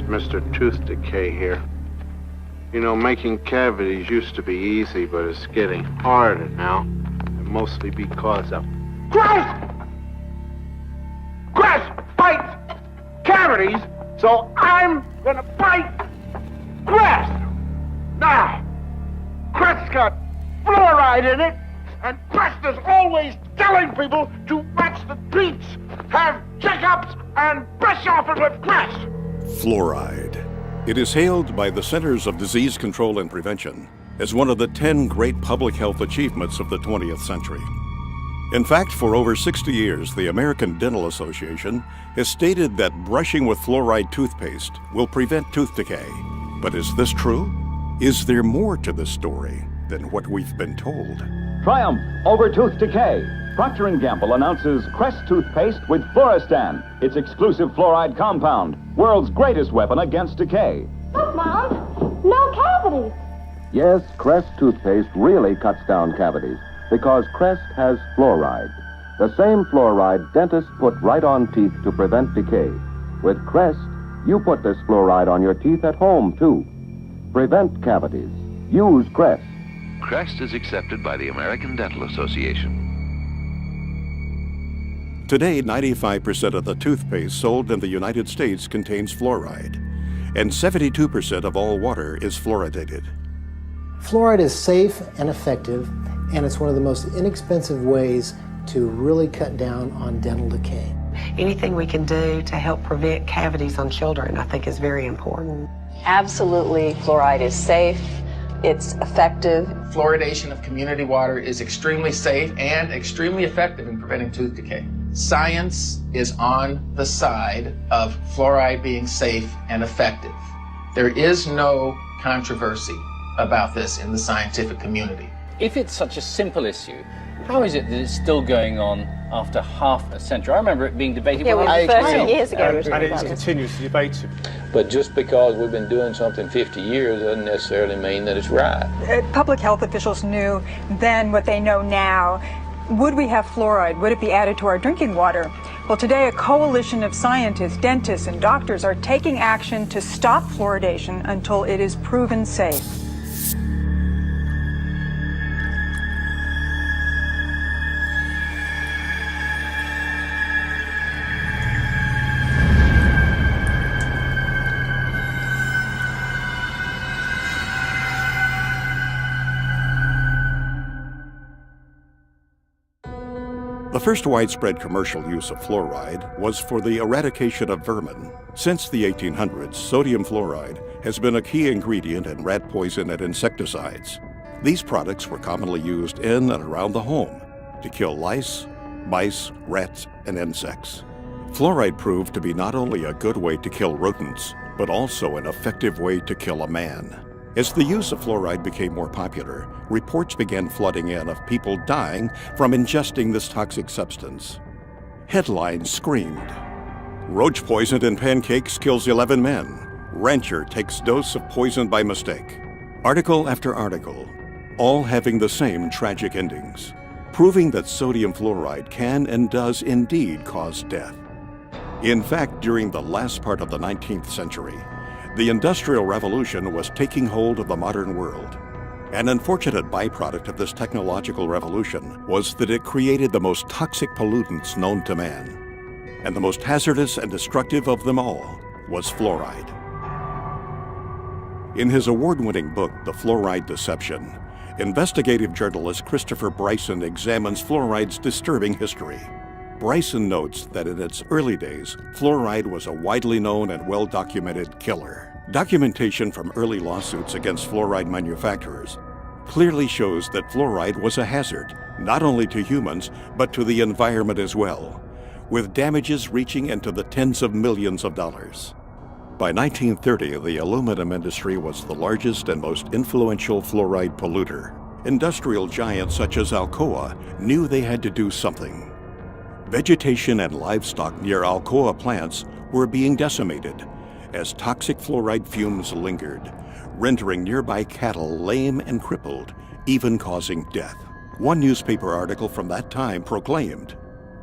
Mr. Tooth Decay here. You know, making cavities used to be easy, but it's getting harder now. And mostly because of grass! Grass fights cavities, so I'm gonna fight grass! Now, grass got fluoride in it, and Crest is always telling people to watch the treats, have checkups, and brush off it with grass! Fluoride. It is hailed by the Centers of Disease Control and Prevention as one of the 10 great public health achievements of the 20th century. In fact, for over 60 years, the American Dental Association has stated that brushing with fluoride toothpaste will prevent tooth decay. But is this true? Is there more to this story than what we've been told? Triumph over tooth decay. Procter & Gamble announces Crest toothpaste with Fluoristan, its exclusive fluoride compound, world's greatest weapon against decay. Look, Mom, no cavities. Yes, Crest toothpaste really cuts down cavities because Crest has fluoride. The same fluoride dentists put right on teeth to prevent decay. With Crest, you put this fluoride on your teeth at home, too. Prevent cavities. Use Crest. Crest is accepted by the American Dental Association. Today, 95% of the toothpaste sold in the United States contains fluoride, and 72% of all water is fluoridated. Fluoride is safe and effective, and it's one of the most inexpensive ways to really cut down on dental decay. Anything we can do to help prevent cavities on children, I think, is very important. Absolutely, fluoride is safe. It's effective. Fluoridation of community water is extremely safe and extremely effective in preventing tooth decay. Science is on the side of fluoride being safe and effective. There is no controversy about this in the scientific community. If it's such a simple issue, how is it that it's still going on after half a century? I remember it being debated. Yeah, 30 years ago. And it's continuously debated. But just because we've been doing something 50 years doesn't necessarily mean that it's right. Public health officials knew then what they know now. Would we have fluoride? Would it be added to our drinking water? Well, today a coalition of scientists, dentists, and doctors are taking action to stop fluoridation until it is proven safe. The first widespread commercial use of fluoride was for the eradication of vermin. Since the 1800s, sodium fluoride has been a key ingredient in rat poison and insecticides. These products were commonly used in and around the home to kill lice, mice, rats, and insects. Fluoride proved to be not only a good way to kill rodents, but also an effective way to kill a man. As the use of fluoride became more popular, reports began flooding in of people dying from ingesting this toxic substance. Headlines screamed, "Roach poisoned in pancakes kills 11 men. Rancher takes dose of poison by mistake." Article after article, all having the same tragic endings, proving that sodium fluoride can and does indeed cause death. In fact, during the last part of the 19th century, the Industrial Revolution was taking hold of the modern world. An unfortunate byproduct of this technological revolution was that it created the most toxic pollutants known to man. And the most hazardous and destructive of them all was fluoride. In his award-winning book, The Fluoride Deception, investigative journalist Christopher Bryson examines fluoride's disturbing history. Bryson notes that in its early days, fluoride was a widely known and well-documented killer. Documentation from early lawsuits against fluoride manufacturers clearly shows that fluoride was a hazard, not only to humans, but to the environment as well, with damages reaching into the tens of millions of dollars. By 1930, the aluminum industry was the largest and most influential fluoride polluter. Industrial giants such as Alcoa knew they had to do something. Vegetation and livestock near Alcoa plants were being decimated as toxic fluoride fumes lingered, rendering nearby cattle lame and crippled, even causing death. One newspaper article from that time proclaimed,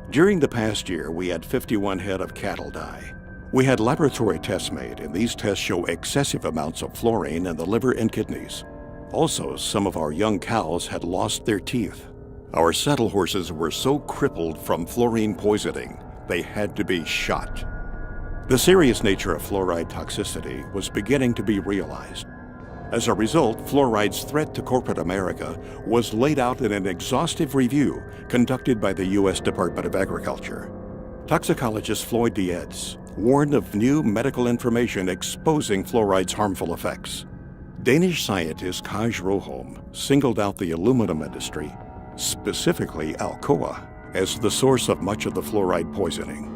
"During the past year, we had 51 head of cattle die. We had laboratory tests made, and these tests show excessive amounts of fluorine in the liver and kidneys. Also, some of our young cows had lost their teeth. Our saddle horses were so crippled from fluorine poisoning, they had to be shot. The serious nature of fluoride toxicity was beginning to be realized. As a result, fluoride's threat to corporate America was laid out in an exhaustive review conducted by the U.S. Department of Agriculture. Toxicologist Floyd Dietz warned of new medical information exposing fluoride's harmful effects. Danish scientist Kaj Roholm singled out the aluminum industry, specifically Alcoa, as the source of much of the fluoride poisoning.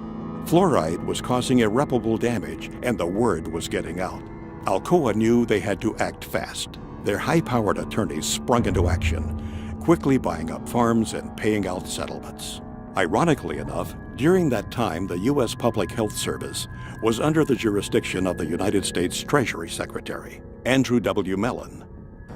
Fluoride was causing irreparable damage, and the word was getting out. Alcoa knew they had to act fast. Their high-powered attorneys sprung into action, quickly buying up farms and paying out settlements. Ironically enough, during that time, the U.S. Public Health Service was under the jurisdiction of the United States Treasury Secretary, Andrew W. Mellon.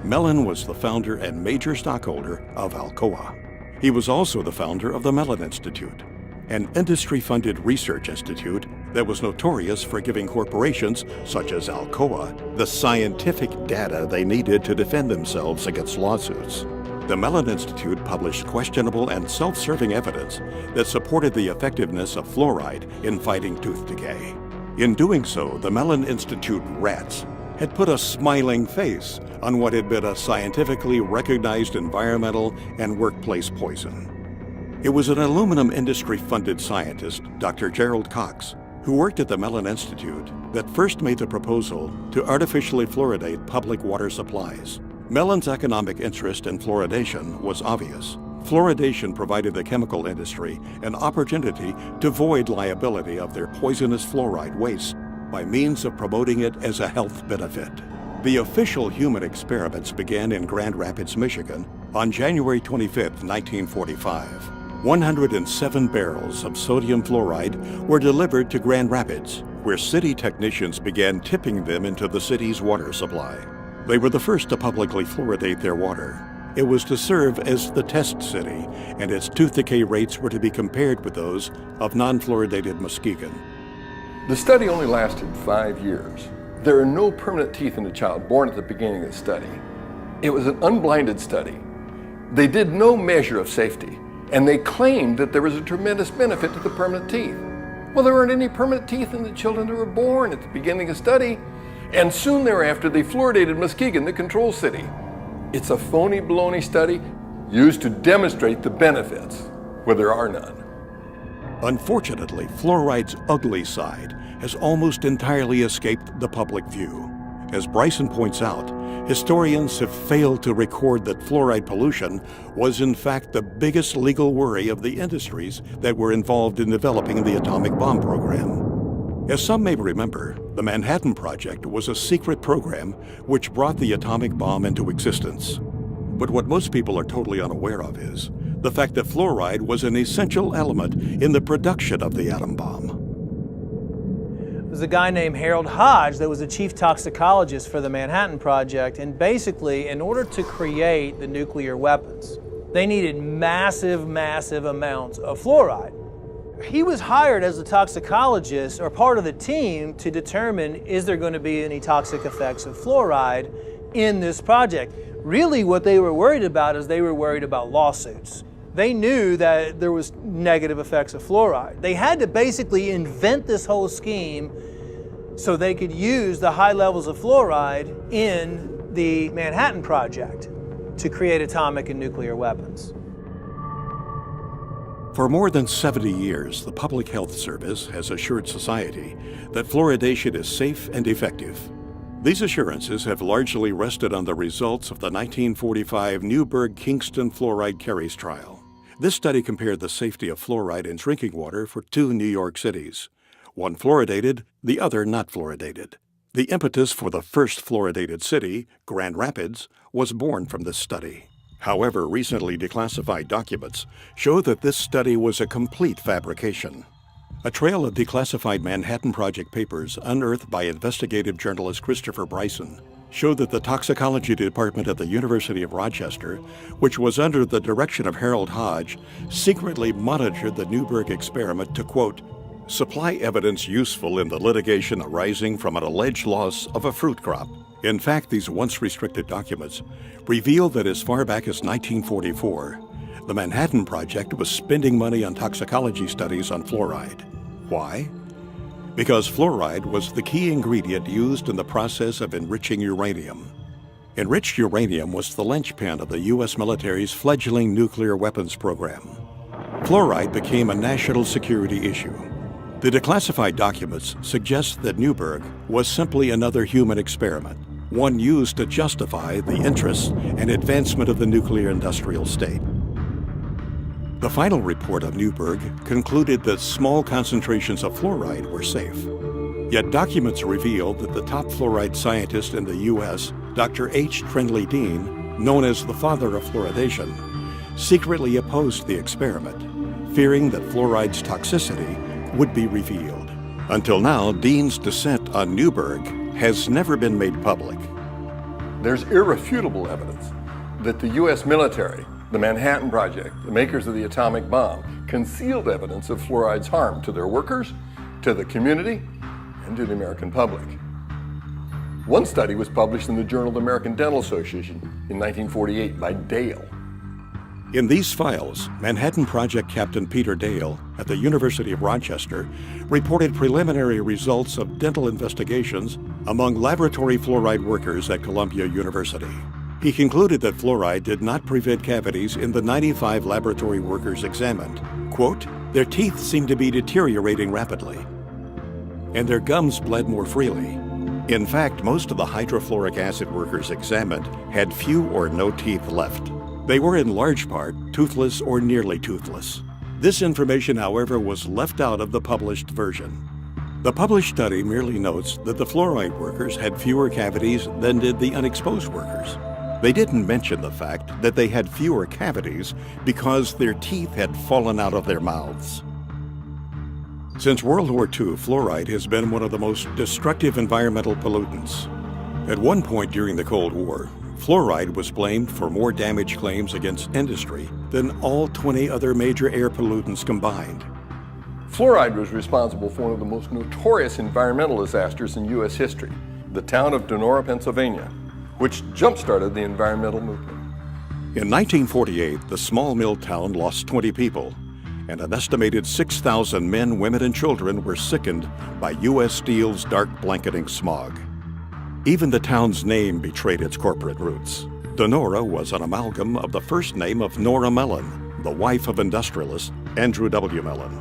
Mellon was the founder and major stockholder of Alcoa. He was also the founder of the Mellon Institute, an industry-funded research institute that was notorious for giving corporations such as Alcoa the scientific data they needed to defend themselves against lawsuits. The Mellon Institute published questionable and self-serving evidence that supported the effectiveness of fluoride in fighting tooth decay. In doing so, the Mellon Institute rats had put a smiling face on what had been a scientifically recognized environmental and workplace poison. It was an aluminum industry-funded scientist, Dr. Gerald Cox, who worked at the Mellon Institute, that first made the proposal to artificially fluoridate public water supplies. Mellon's economic interest in fluoridation was obvious. Fluoridation provided the chemical industry an opportunity to void liability of their poisonous fluoride waste by means of promoting it as a health benefit. The official human experiments began in Grand Rapids, Michigan on January 25, 1945. 107 barrels of sodium fluoride were delivered to Grand Rapids, where city technicians began tipping them into the city's water supply. They were the first to publicly fluoridate their water. It was to serve as the test city, and its tooth decay rates were to be compared with those of non-fluoridated Muskegon. The study only lasted 5 years. There are no permanent teeth in a child born at the beginning of the study. It was an unblinded study. They did no measure of safety, and they claimed that there was a tremendous benefit to the permanent teeth. Well, there weren't any permanent teeth in the children that were born at the beginning of the study, and soon thereafter they fluoridated Muskegon, the control city. It's a phony baloney study used to demonstrate the benefits, where there are none. Unfortunately, fluoride's ugly side has almost entirely escaped the public view. As Bryson points out, historians have failed to record that fluoride pollution was in fact the biggest legal worry of the industries that were involved in developing the atomic bomb program. As some may remember, the Manhattan Project was a secret program which brought the atomic bomb into existence. But what most people are totally unaware of is the fact that fluoride was an essential element in the production of the atom bomb. There was a guy named Harold Hodge that was the chief toxicologist for the Manhattan Project, and basically, in order to create the nuclear weapons, they needed massive amounts of fluoride. He was hired as a toxicologist or part of the team to determine, is there going to be any toxic effects of fluoride in this project? Really what they were worried about is they were worried about lawsuits. They knew that there was negative effects of fluoride. They had to basically invent this whole scheme so they could use the high levels of fluoride in the Manhattan Project to create atomic and nuclear weapons. For more than 70 years, the Public Health Service has assured society that fluoridation is safe and effective. These assurances have largely rested on the results of the 1945 Newburgh-Kingston fluoride caries trial. This study compared the safety of fluoride in drinking water for 2 New York cities, one fluoridated, the other not fluoridated. The impetus for the first fluoridated city, Grand Rapids, was born from this study. However, recently declassified documents show that this study was a complete fabrication. A trail of declassified Manhattan Project papers unearthed by investigative journalist Christopher Bryson showed that the toxicology department at the University of Rochester, which was under the direction of Harold Hodge, secretly monitored the Newburgh experiment to, quote, supply evidence useful in the litigation arising from an alleged loss of a fruit crop. In fact, these once restricted documents reveal that as far back as 1944, the Manhattan Project was spending money on toxicology studies on fluoride. Why? Because fluoride was the key ingredient used in the process of enriching uranium. Enriched uranium was the linchpin of the U.S. military's fledgling nuclear weapons program. Fluoride became a national security issue. The declassified documents suggest that Newberg was simply another human experiment, one used to justify the interests and advancement of the nuclear industrial state. The final report of Newberg concluded that small concentrations of fluoride were safe. Yet documents reveal that the top fluoride scientist in the U.S., Dr. H. Trindley Dean, known as the father of fluoridation, secretly opposed the experiment, fearing that fluoride's toxicity would be revealed. Until now, Dean's dissent on Newberg has never been made public. There's irrefutable evidence that the U.S. military, the Manhattan Project, the makers of the atomic bomb, concealed evidence of fluoride's harm to their workers, to the community, and to the American public. One study was published in the Journal of the American Dental Association in 1948 by Dale. In these files, Manhattan Project Captain Peter Dale at the University of Rochester reported preliminary results of dental investigations among laboratory fluoride workers at Columbia University. He concluded that fluoride did not prevent cavities in the 95 laboratory workers examined. Quote, "Their teeth seemed to be deteriorating rapidly, and their gums bled more freely. In fact, most of the hydrofluoric acid workers examined had few or no teeth left. They were in large part toothless or nearly toothless. This information, however, was left out of the published version. The published study merely notes that the fluoride workers had fewer cavities than did the unexposed workers. They didn't mention the fact that they had fewer cavities because their teeth had fallen out of their mouths." Since World War II, fluoride has been one of the most destructive environmental pollutants. At one point during the Cold War, fluoride was blamed for more damage claims against industry than all 20 other major air pollutants combined. Fluoride was responsible for one of the most notorious environmental disasters in U.S. history, the town of Donora, Pennsylvania, which jump-started the environmental movement. In 1948, the small mill town lost 20 people, and an estimated 6,000 men, women, and children were sickened by U.S. Steel's dark blanketing smog. Even the town's name betrayed its corporate roots. Donora was an amalgam of the first name of Nora Mellon, the wife of industrialist Andrew W. Mellon.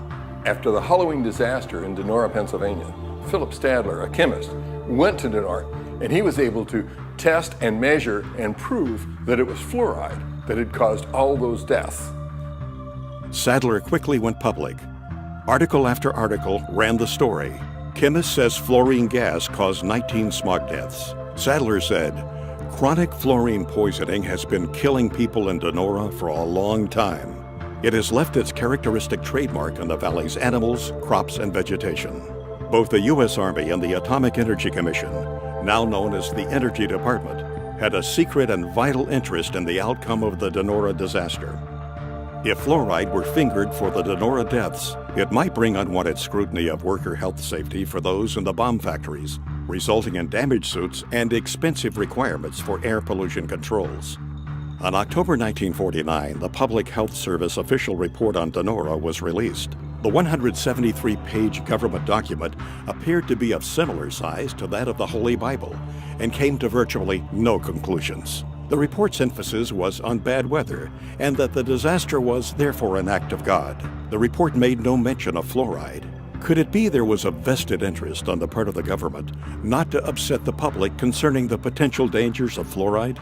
After the Halloween disaster in Donora, Pennsylvania, Philip Stadler, a chemist, went to Donora, and he was able to test and measure and prove that it was fluoride that had caused all those deaths. Sadler quickly went public. Article after article ran the story. Chemist says fluorine gas caused 19 smog deaths. Sadler said, "Chronic fluorine poisoning has been killing people in Donora for a long time. It has left its characteristic trademark on the valley's animals, crops, and vegetation." Both the U.S. Army and the Atomic Energy Commission, now known as the Energy Department, had a secret and vital interest in the outcome of the Donora disaster. If fluoride were fingered for the Donora deaths, it might bring unwanted scrutiny of worker health safety for those in the bomb factories, resulting in damage suits and expensive requirements for air pollution controls. On October 1949, the Public Health Service official report on Donora was released. The 173-page government document appeared to be of similar size to that of the Holy Bible and came to virtually no conclusions. The report's emphasis was on bad weather and that the disaster was therefore an act of God. The report made no mention of fluoride. Could it be there was a vested interest on the part of the government not to upset the public concerning the potential dangers of fluoride?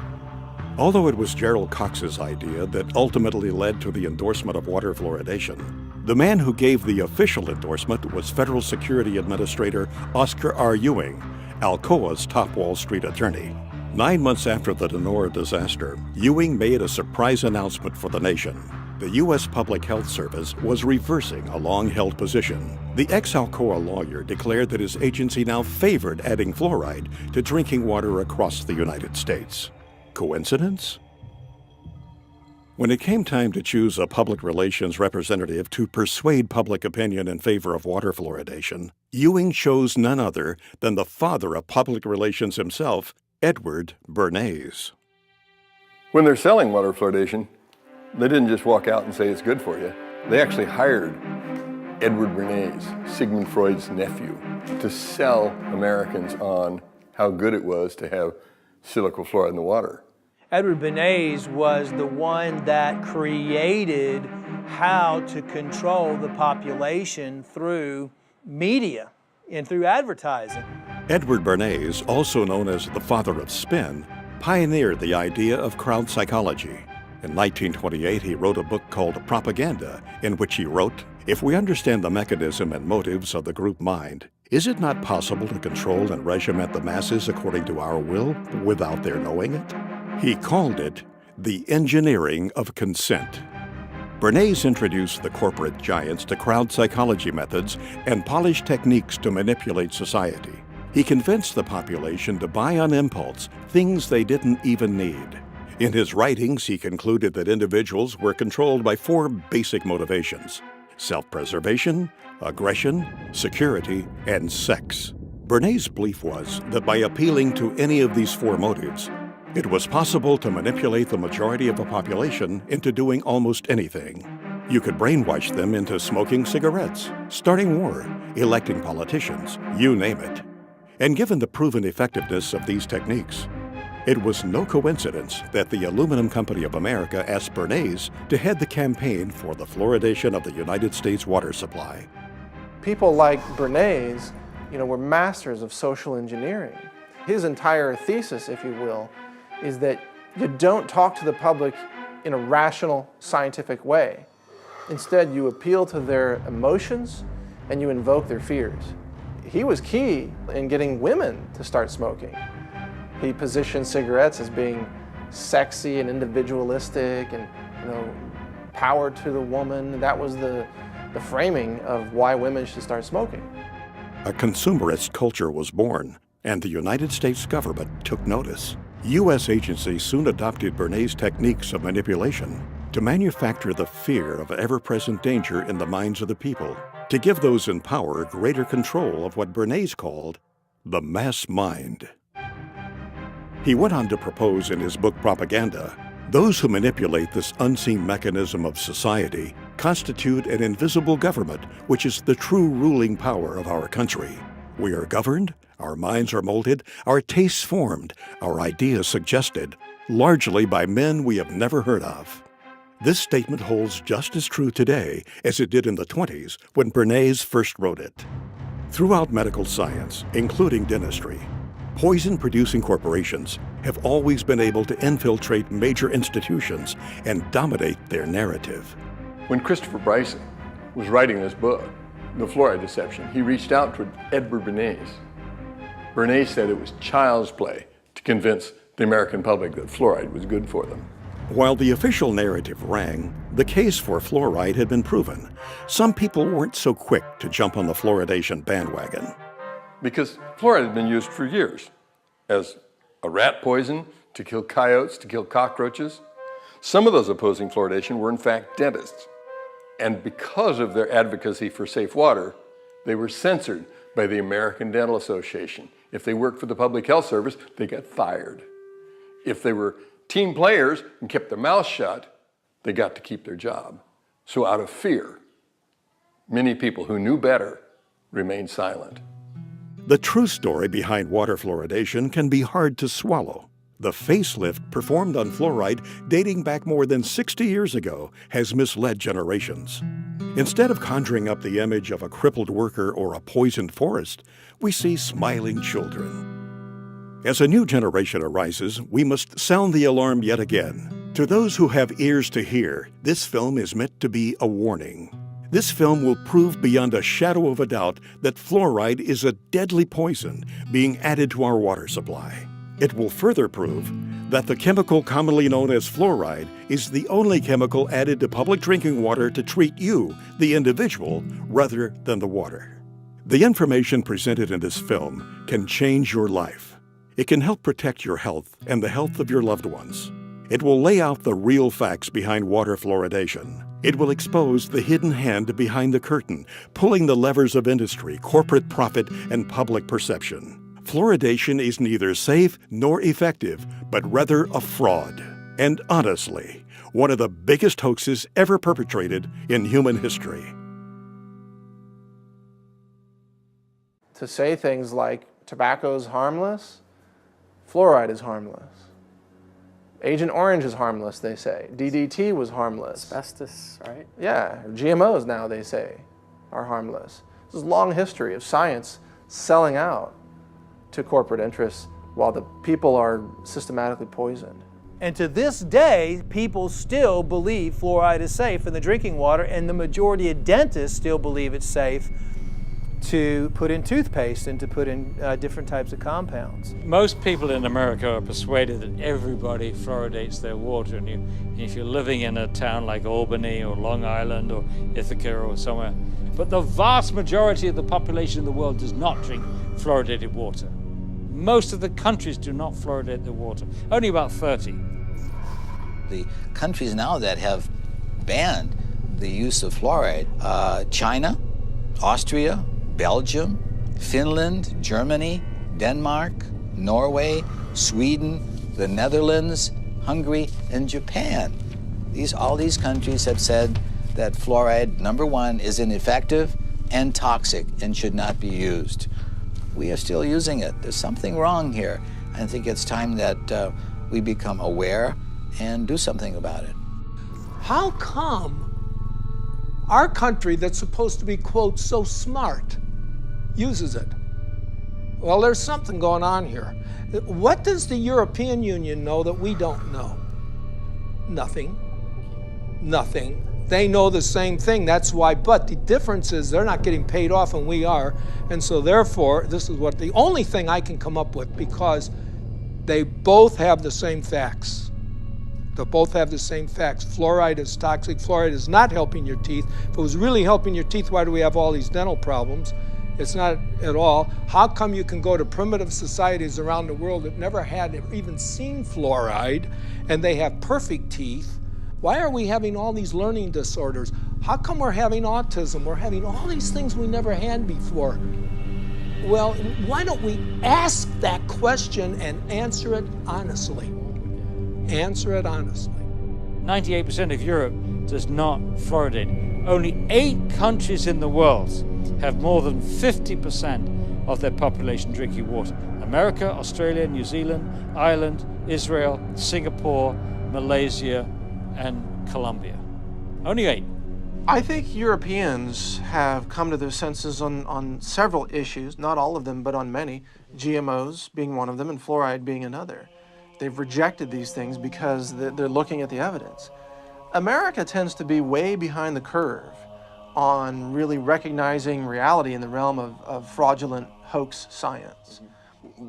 Although it was Gerald Cox's idea that ultimately led to the endorsement of water fluoridation, the man who gave the official endorsement was Federal Security Administrator Oscar R. Ewing, Alcoa's top Wall Street attorney. 9 months after the Donora disaster, Ewing made a surprise announcement for the nation. The U.S. Public Health Service was reversing a long-held position. The ex-Alcoa lawyer declared that his agency now favored adding fluoride to drinking water across the United States. Coincidence? When it came time to choose a public relations representative to persuade public opinion in favor of water fluoridation, Ewing chose none other than the father of public relations himself, Edward Bernays. When they're selling water fluoridation, they didn't just walk out and say it's good for you. They actually hired Edward Bernays, Sigmund Freud's nephew, to sell Americans on how good it was to have silicon fluoride in the water. Edward Bernays was the one that created how to control the population through media and through advertising. Edward Bernays, also known as the father of spin, pioneered the idea of crowd psychology. In 1928, he wrote a book called Propaganda, in which he wrote, "If we understand the mechanism and motives of the group mind, is it not possible to control and regiment the masses according to our will without their knowing it?" He called it the engineering of consent. Bernays introduced the corporate giants to crowd psychology methods and polished techniques to manipulate society. He convinced the population to buy on impulse things they didn't even need. In his writings, he concluded that individuals were controlled by 4 basic motivations: self-preservation, aggression, security, and sex. Bernays' belief was that by appealing to any of these 4 motives, it was possible to manipulate the majority of a population into doing almost anything. You could brainwash them into smoking cigarettes, starting war, electing politicians, you name it. And given the proven effectiveness of these techniques, it was no coincidence that the Aluminum Company of America asked Bernays to head the campaign for the fluoridation of the United States water supply. People like Bernays, were masters of social engineering. His entire thesis, if you will, is that you don't talk to the public in a rational, scientific way. Instead, you appeal to their emotions and you invoke their fears. He was key in getting women to start smoking. He positioned cigarettes as being sexy and individualistic and, power to the woman. That was the framing of why women should start smoking. A consumerist culture was born, and the United States government took notice. U.S. agencies soon adopted Bernays' techniques of manipulation to manufacture the fear of ever-present danger in the minds of the people, to give those in power greater control of what Bernays called the mass mind. He went on to propose in his book Propaganda, those who manipulate this unseen mechanism of society constitute an invisible government, which is the true ruling power of our country. We are governed, our minds are molded, our tastes formed, our ideas suggested, largely by men we have never heard of. This statement holds just as true today as it did in the 20s when Bernays first wrote it. Throughout medical science, including dentistry, poison-producing corporations have always been able to infiltrate major institutions and dominate their narrative. When Christopher Bryson was writing this book, The Fluoride Deception, he reached out to Edward Bernays. Bernays said it was child's play to convince the American public that fluoride was good for them. While the official narrative rang, the case for fluoride had been proven. Some people weren't so quick to jump on the fluoridation bandwagon. Because fluoride had been used for years as a rat poison, to kill coyotes, to kill cockroaches. Some of those opposing fluoridation were in fact dentists. And because of their advocacy for safe water, they were censored by the American Dental Association. If they worked for the Public Health Service, they got fired. If they were team players and kept their mouths shut, they got to keep their job. So out of fear, many people who knew better remained silent. The true story behind water fluoridation can be hard to swallow. The facelift performed on fluoride dating back more than 60 years ago has misled generations. Instead of conjuring up the image of a crippled worker or a poisoned forest, we see smiling children. As a new generation arises, we must sound the alarm yet again. To those who have ears to hear, this film is meant to be a warning. This film will prove beyond a shadow of a doubt that fluoride is a deadly poison being added to our water supply. It will further prove that the chemical commonly known as fluoride is the only chemical added to public drinking water to treat you, the individual, rather than the water. The information presented in this film can change your life. It can help protect your health and the health of your loved ones. It will lay out the real facts behind water fluoridation. It will expose the hidden hand behind the curtain, pulling the levers of industry, corporate profit, and public perception. Fluoridation is neither safe nor effective, but rather a fraud. And honestly, one of the biggest hoaxes ever perpetrated in human history. To say things like tobacco is harmless, fluoride is harmless. Agent Orange is harmless, they say. DDT was harmless. Asbestos, right? Yeah, GMOs now, they say, are harmless. This is a long history of science selling out to corporate interests while the people are systematically poisoned. And to this day, people still believe fluoride is safe in the drinking water, and the majority of dentists still believe it's safe to put in toothpaste and to put in different types of compounds. Most people in America are persuaded that everybody fluoridates their water, and if you're living in a town like Albany or Long Island or Ithaca or somewhere, but the vast majority of the population in the world does not drink fluoridated water. Most of the countries do not fluoridate their water, only about 30. The countries now that have banned the use of fluoride, China, Austria, Belgium, Finland, Germany, Denmark, Norway, Sweden, the Netherlands, Hungary, and Japan. All these countries have said that fluoride, number one, is ineffective and toxic and should not be used. We are still using it. There's something wrong here. I think it's time that we become aware and do something about it. How come our country that's supposed to be, quote, so smart, uses it? Well, there's something going on here. What does the European Union know that we don't know? Nothing. Nothing. They know the same thing, that's why, but the difference is they're not getting paid off and we are, and so therefore, this is what the only thing I can come up with, because they both have the same facts. They both have the same facts. Fluoride is toxic. Fluoride is not helping your teeth. If it was really helping your teeth, why do we have all these dental problems? It's not at all. How come you can go to primitive societies around the world that never had even seen fluoride, and they have perfect teeth? Why are we having all these learning disorders? How come we're having autism? We're having all these things we never had before. Well, why don't we ask that question and answer it honestly? Answer it honestly. 98% of Europe does not fluoridate. Only 8 countries in the world have more than 50% of their population drinking water. America, Australia, New Zealand, Ireland, Israel, Singapore, Malaysia, and Colombia. Only 8. I think Europeans have come to their senses on several issues, not all of them, but on many, GMOs being one of them and fluoride being another. They've rejected these things because they're looking at the evidence. America tends to be way behind the curve on really recognizing reality in the realm of fraudulent hoax science.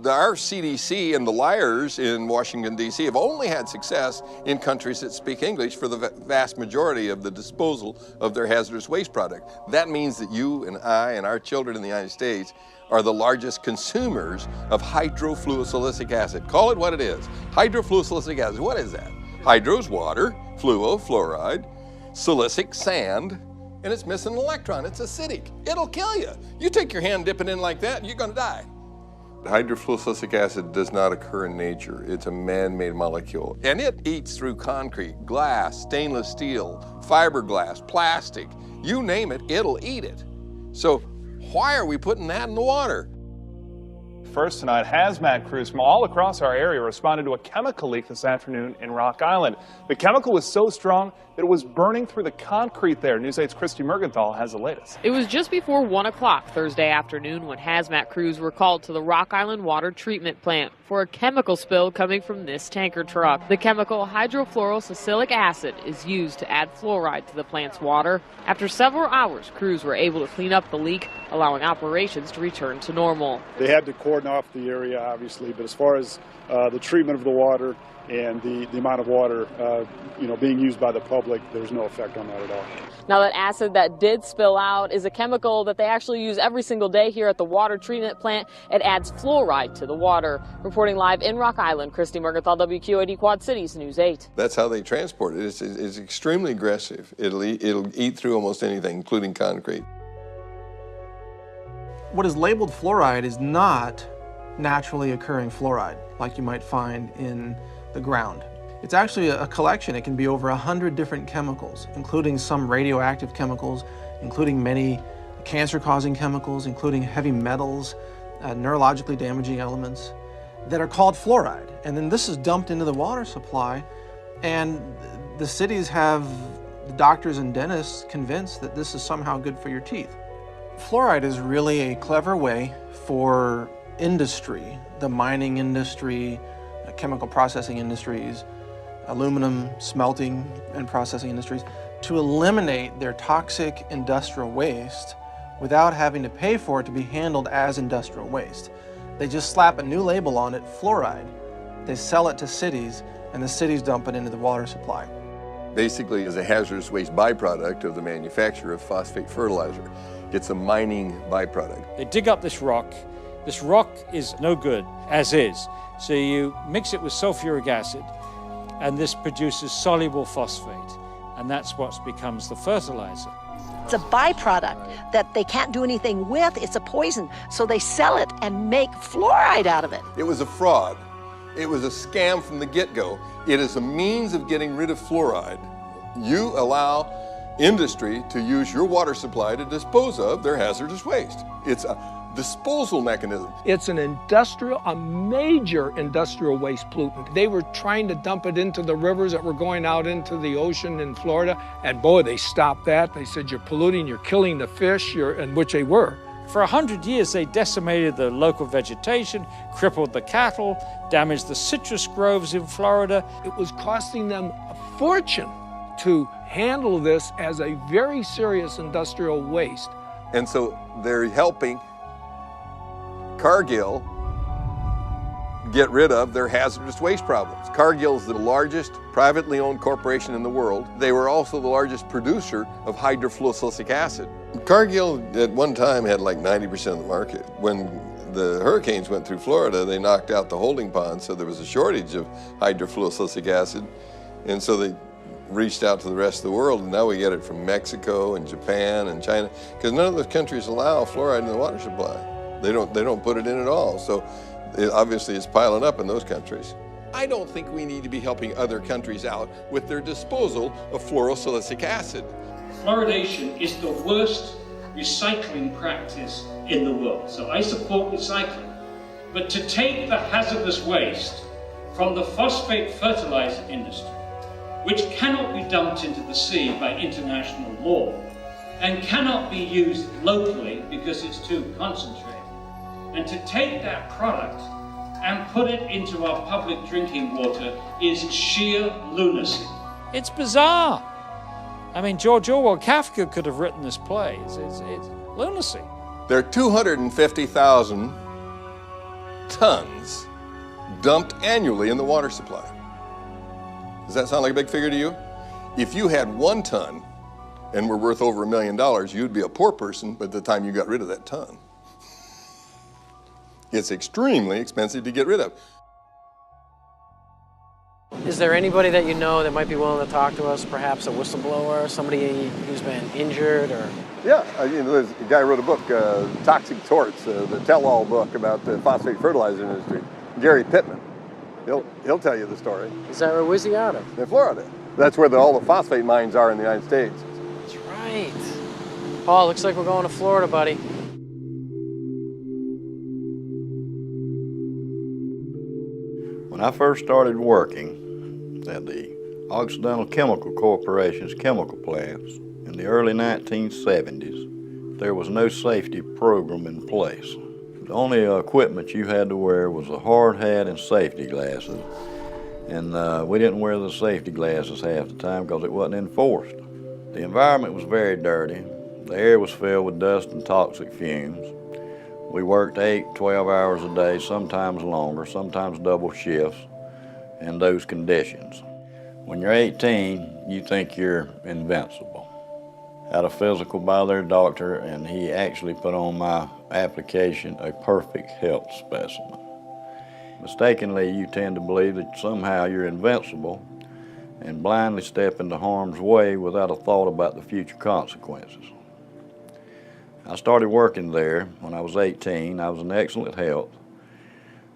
Our CDC and the liars in Washington, D.C. have only had success in countries that speak English for the vast majority of the disposal of their hazardous waste product. That means that you and I and our children in the United States are the largest consumers of hydrofluosilicic acid. Call it what it is. Hydrofluosilicic acid, what is that? Hydro is water, fluo, fluoride, silicic, sand, and it's missing an electron. It's acidic. It'll kill you. You take your hand, dip it in like that, and you're gonna die. Hydrofluosilicic acid does not occur in nature. It's a man-made molecule. And it eats through concrete, glass, stainless steel, fiberglass, plastic. You name it, it'll eat it. So why are we putting that in the water? First tonight, hazmat crews from all across our area responded to a chemical leak this afternoon in Rock Island. The chemical was so strong that it was burning through the concrete there. News 8's Christy Mergenthal has the latest. It was just before 1 o'clock Thursday afternoon when hazmat crews were called to the Rock Island water treatment plant for a chemical spill coming from this tanker truck. The chemical hydrofluorosilicic acid is used to add fluoride to the plant's water. After several hours, crews were able to clean up the leak, allowing operations to return to normal. They had to coordinate lighten off the area, obviously, but as far as the treatment of the water and the amount of water being used by the public, there's no effect on that at all. Now, that acid that did spill out is a chemical that they actually use every single day here at the water treatment plant. It adds fluoride to the water. Reporting live in Rock Island, Christy Mergenthal, WQAD Quad Cities News 8. That's how they transport it. It's extremely aggressive. It'll eat through almost anything, including concrete. What is labeled fluoride is not naturally occurring fluoride like you might find in the ground. It's actually a collection. It can be over 100 different chemicals, including some radioactive chemicals, including many cancer-causing chemicals, including heavy metals, neurologically damaging elements that are called fluoride. And then this is dumped into the water supply, and the cities have the doctors and dentists convinced that this is somehow good for your teeth. Fluoride is really a clever way for industry, the mining industry, chemical processing industries, aluminum smelting and processing industries, to eliminate their toxic industrial waste without having to pay for it to be handled as industrial waste. They just slap a new label on it, fluoride. They sell it to cities, and the cities dump it into the water supply. Basically, it's a hazardous waste byproduct of the manufacture of phosphate fertilizer. It's a mining byproduct. They dig up this rock. This rock is no good as is. So you mix it with sulfuric acid, and this produces soluble phosphate, and that's what becomes the fertilizer. It's a byproduct that they can't do anything with. It's a poison, so they sell it and make fluoride out of it. It was a fraud. It was a scam from the get-go. It is a means of getting rid of fluoride. You allow industry to use your water supply to dispose of their hazardous waste. It's a disposal mechanism. It's a major industrial waste pollutant. They were trying to dump it into the rivers that were going out into the ocean in Florida, and boy, they stopped that. They said, you're polluting, you're killing the fish, and which they were. For 100 years, they decimated the local vegetation, crippled the cattle, damaged the citrus groves in Florida. It was costing them a fortune to handle this as a very serious industrial waste. And so they're helping Cargill get rid of their hazardous waste problems. Cargill is the largest privately owned corporation in the world. They were also the largest producer of hydrofluorosilicic acid. Cargill at one time had like 90% of the market. When the hurricanes went through Florida, they knocked out the holding ponds, so there was a shortage of hydrofluorosilicic acid. And so they reached out to the rest of the world, and now we get it from Mexico and Japan and China, because none of those countries allow fluoride in the water supply. They don't put it in at all. So obviously it's piling up in those countries. I don't think we need to be helping other countries out with their disposal of fluorosilicic acid. Fluoridation is the worst recycling practice in the world. So I support recycling. But to take the hazardous waste from the phosphate fertilizer industry, which cannot be dumped into the sea by international law, and cannot be used locally because it's too concentrated, and to take that product and put it into our public drinking water is sheer lunacy. It's bizarre. I mean, George Orwell, Kafka could have written this play. It's lunacy. There are 250,000 tons dumped annually in the water supply. Does that sound like a big figure to you? If you had 1 ton and were worth over $1 million, you'd be a poor person by the time you got rid of that ton. It's extremely expensive to get rid of. Is there anybody that you know that might be willing to talk to us, perhaps a whistleblower, somebody who's been injured or? Yeah, there's a guy who wrote a book, Toxic Torts, the tell-all book about the phosphate fertilizer industry, Gary Pittman. He'll tell you the story. Is that where's he out of? In Florida. That's where all the phosphate mines are in the United States. That's right. Paul, looks like we're going to Florida, buddy. When I first started working at the Occidental Chemical Corporation's chemical plants in the early 1970s, there was no safety program in place. The only equipment you had to wear was a hard hat and safety glasses. And we didn't wear the safety glasses half the time because it wasn't enforced. The environment was very dirty. The air was filled with dust and toxic fumes. We worked 8, 12 hours a day, sometimes longer, sometimes double shifts in those conditions. When you're 18, you think you're invincible. Had a physical by their doctor, and he actually put on my application a perfect health specimen. Mistakenly, you tend to believe that somehow you're invincible and blindly step into harm's way without a thought about the future consequences. I started working there when I was 18. I was in excellent health.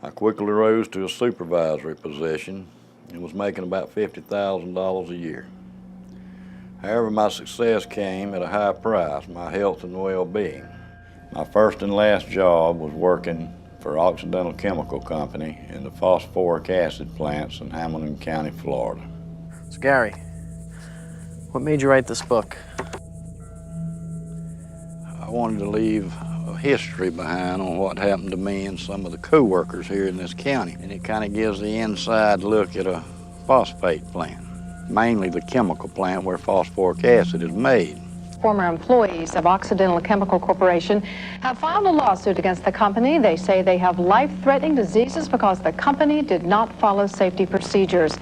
I quickly rose to a supervisory position and was making about $50,000 a year. However, my success came at a high price, my health and well-being. My first and last job was working for Occidental Chemical Company in the phosphoric acid plants in Hamilton County, Florida. So Gary, what made you write this book? I wanted to leave a history behind on what happened to me and some of the co-workers here in this county. And it kind of gives the inside look at a phosphate plant, mainly the chemical plant where phosphoric acid is made. Former employees of Occidental Chemical Corporation have filed a lawsuit against the company. They say they have life-threatening diseases because the company did not follow safety procedures.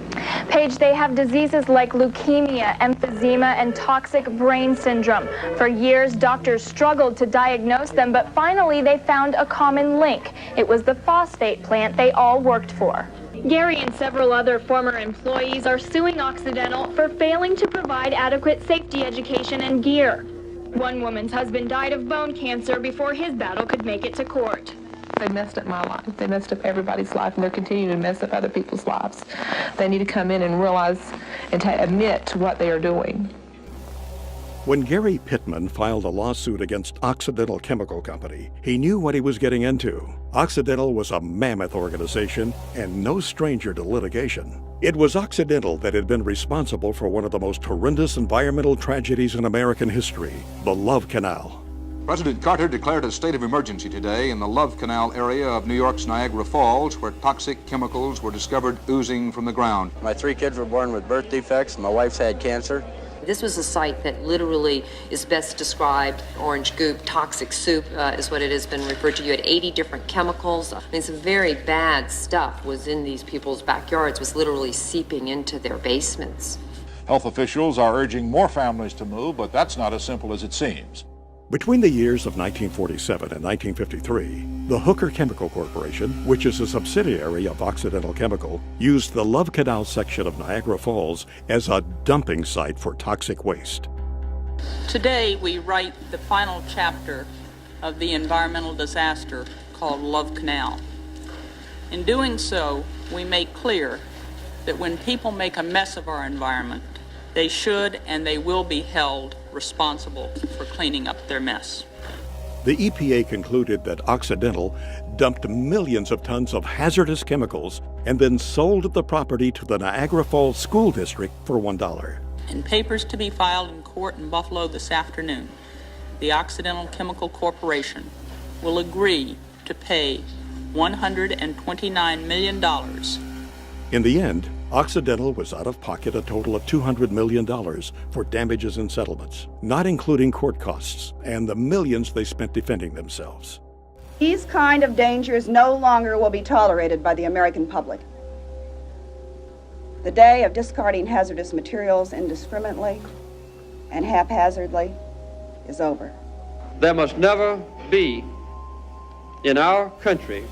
Paige, they have diseases like leukemia, emphysema, and toxic brain syndrome. For years, doctors struggled to diagnose them, but finally they found a common link. It was the phosphate plant they all worked for. Gary and several other former employees are suing Occidental for failing to provide adequate safety education and gear. One woman's husband died of bone cancer before his battle could make it to court. They messed up my life. They messed up everybody's life, and they're continuing to mess up other people's lives. They need to come in and realize and admit to what they are doing. When Gary Pittman filed a lawsuit against Occidental Chemical Company, he knew what he was getting into. Occidental was a mammoth organization and no stranger to litigation. It was Occidental that had been responsible for one of the most horrendous environmental tragedies in American history, the Love Canal. President Carter declared a state of emergency today in the Love Canal area of New York's Niagara Falls, where toxic chemicals were discovered oozing from the ground. My 3 kids were born with birth defects. My wife's had cancer. This was a site that literally is best described, orange goop, toxic soup is what it has been referred to. You had 80 different chemicals. I mean, some very bad stuff was in these people's backyards, was literally seeping into their basements. Health officials are urging more families to move, but that's not as simple as it seems. Between the years of 1947 and 1953, the Hooker Chemical Corporation, which is a subsidiary of Occidental Chemical, used the Love Canal section of Niagara Falls as a dumping site for toxic waste. Today, we write the final chapter of the environmental disaster called Love Canal. In doing so, we make clear that when people make a mess of our environment, they should and they will be held responsible for cleaning up their mess. The EPA concluded that Occidental dumped millions of tons of hazardous chemicals and then sold the property to the Niagara Falls School District for $1. In papers to be filed in court in Buffalo this afternoon, the Occidental Chemical Corporation will agree to pay $129 million. In the end, Occidental was out of pocket a total of $200 million for damages and settlements, not including court costs and the millions they spent defending themselves. These kind of dangers no longer will be tolerated by the American public. The day of discarding hazardous materials indiscriminately and haphazardly is over. There must never be in our country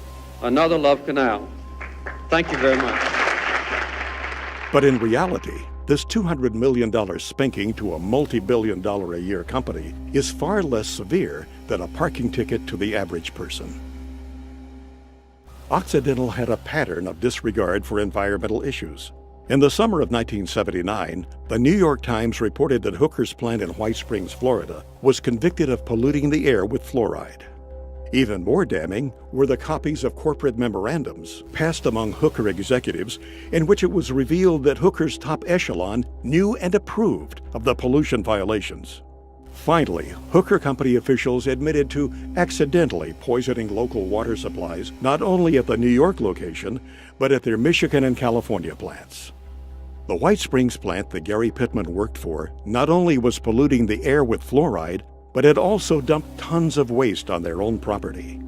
another Love Canal. Thank you very much. But in reality, this $200 million spanking to a multi-billion-dollar-a-year company is far less severe than a parking ticket to the average person. Occidental had a pattern of disregard for environmental issues. In the summer of 1979, the New York Times reported that Hooker's plant in White Springs, Florida, was convicted of polluting the air with fluoride. Even more damning were the copies of corporate memorandums passed among Hooker executives in which it was revealed that Hooker's top echelon knew and approved of the pollution violations. Finally, Hooker Company officials admitted to accidentally poisoning local water supplies not only at the New York location, but at their Michigan and California plants. The White Springs plant that Gary Pittman worked for not only was polluting the air with fluoride, but had also dumped tons of waste on their own property.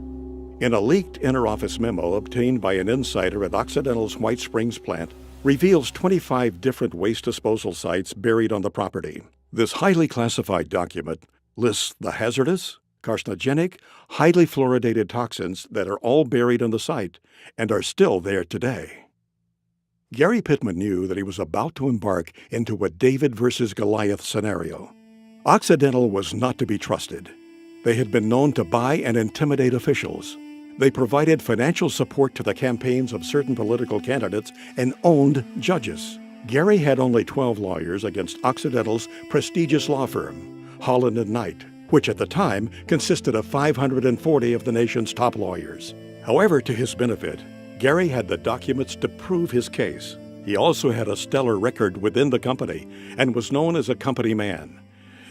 In a leaked inter-office memo obtained by an insider at Occidental's White Springs plant, reveals 25 different waste disposal sites buried on the property. This highly classified document lists the hazardous, carcinogenic, highly fluoridated toxins that are all buried on the site and are still there today. Gary Pittman knew that he was about to embark into a David versus Goliath scenario. Occidental was not to be trusted. They had been known to buy and intimidate officials. They provided financial support to the campaigns of certain political candidates and owned judges. Gary had only 12 lawyers against Occidental's prestigious law firm, Holland & Knight, which at the time consisted of 540 of the nation's top lawyers. However, to his benefit, Gary had the documents to prove his case. He also had a stellar record within the company and was known as a company man.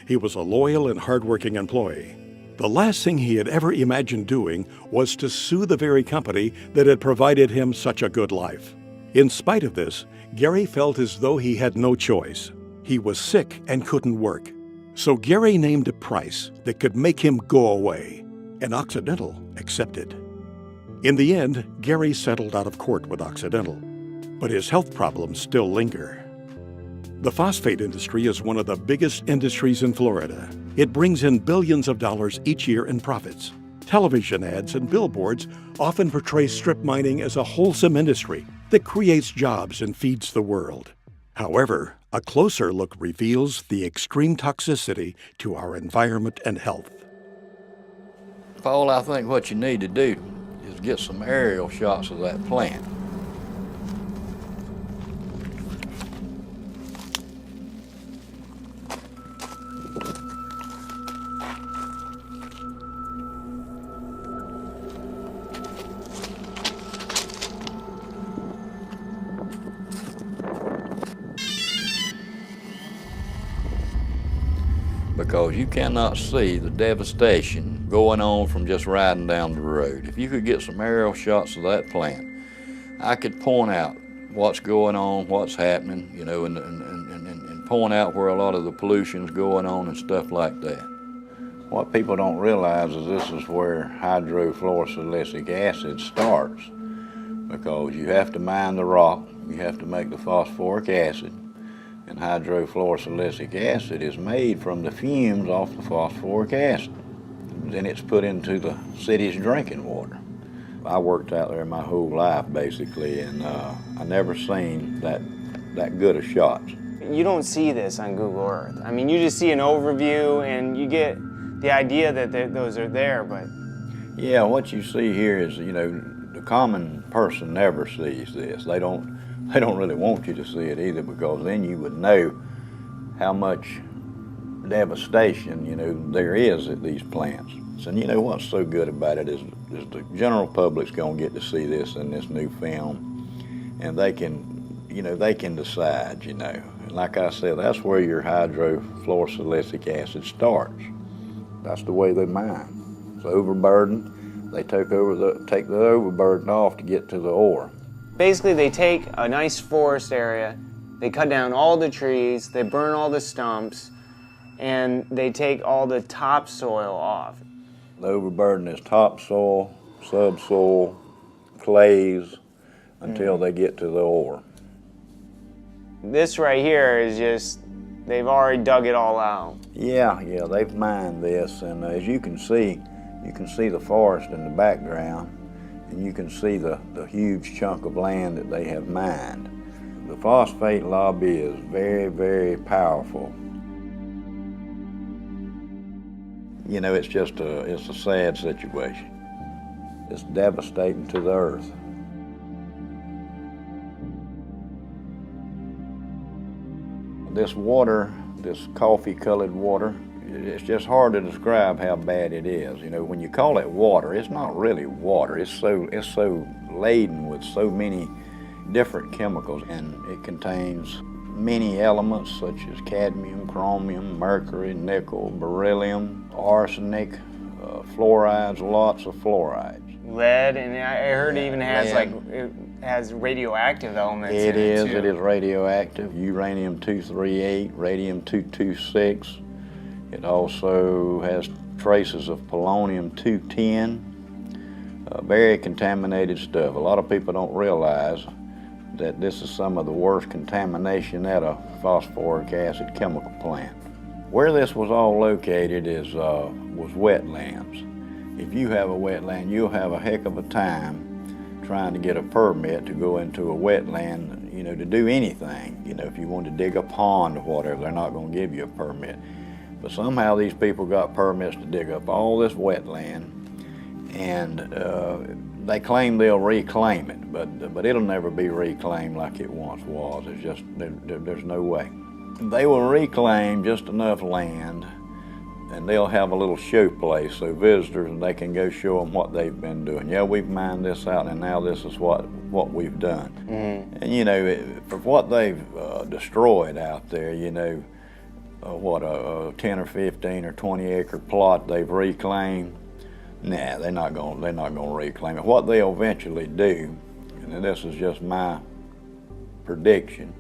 He was a loyal and hardworking employee. The last thing he had ever imagined doing was to sue the very company that had provided him such a good life. In spite of this, Gary felt as though he had no choice. He was sick and couldn't work. So Gary named a price that could make him go away, and Occidental accepted. In the end, Gary settled out of court with Occidental, but his health problems still linger. The phosphate industry is one of the biggest industries in Florida. It brings in billions of dollars each year in profits. Television ads and billboards often portray strip mining as a wholesome industry that creates jobs and feeds the world. However, a closer look reveals the extreme toxicity to our environment and health. Paul, I think what you need to do is get some aerial shots of that plant. Because you cannot see the devastation going on from just riding down the road. If you could get some aerial shots of that plant, I could point out what's going on, what's happening, you know, and point out where a lot of the pollution's going on and stuff like that. What people don't realize is this is where hydrofluorosilicic acid starts, because you have to mine the rock, you have to make the phosphoric acid, and hydrofluorosilicic acid is made from the fumes off the phosphoric acid. Then it's put into the city's drinking water. I worked out there my whole life, basically, and I never seen that good of shots. You don't see this on Google Earth. I mean, you just see an overview and you get the idea that those are there, but... Yeah, what you see here is, you know, the common person never sees this. They don't really want you to see it either, because then you would know how much devastation, you know, there is at these plants. And you know what's so good about it is the general public's gonna get to see this in this new film, and they can, you know, they can decide, you know. And like I said, that's where your hydrofluorosilicic acid starts. That's the way they mine. It's overburdened. They take the overburden off to get to the ore. Basically, they take a nice forest area, they cut down all the trees, they burn all the stumps, and they take all the topsoil off. The overburden is topsoil, subsoil, clays, until they get to the ore. This right here is just, they've already dug it all out. Yeah, they've mined this, and as you can see the forest in the background, and you can see the huge chunk of land that they have mined. The phosphate lobby is very, very powerful. You know, it's a sad situation. It's devastating to the earth. This water, this coffee-colored water, it's just hard to describe how bad it is. You know, when you call it water, it's not really water. It's so laden with so many different chemicals, and it contains many elements such as cadmium, chromium, mercury, nickel, beryllium, arsenic, fluorides, lots of fluorides. Lead, and I heard it even has it has radioactive elements in it too. It is radioactive. Uranium-238, radium-226. It also has traces of polonium-210, Very contaminated stuff. A lot of people don't realize that this is some of the worst contamination at a phosphoric acid chemical plant. Where this was all located was wetlands. If you have a wetland, you'll have a heck of a time trying to get a permit to go into a wetland, you know, to do anything. You know, if you want to dig a pond or whatever, they're not going to give you a permit. But somehow these people got permits to dig up all this wetland, and they claim they'll reclaim it, but it'll never be reclaimed like it once was. It's just, there's no way. They will reclaim just enough land, and they'll have a little show place so visitors, and they can go show them what they've been doing. Yeah, we've mined this out, and now this is what we've done. Mm-hmm. And you know, for what they've destroyed out there, you know, what a 10 or 15 or 20 acre plot they've reclaimed. Nah, they're not going to reclaim it. What they'll eventually do, and this is just my prediction,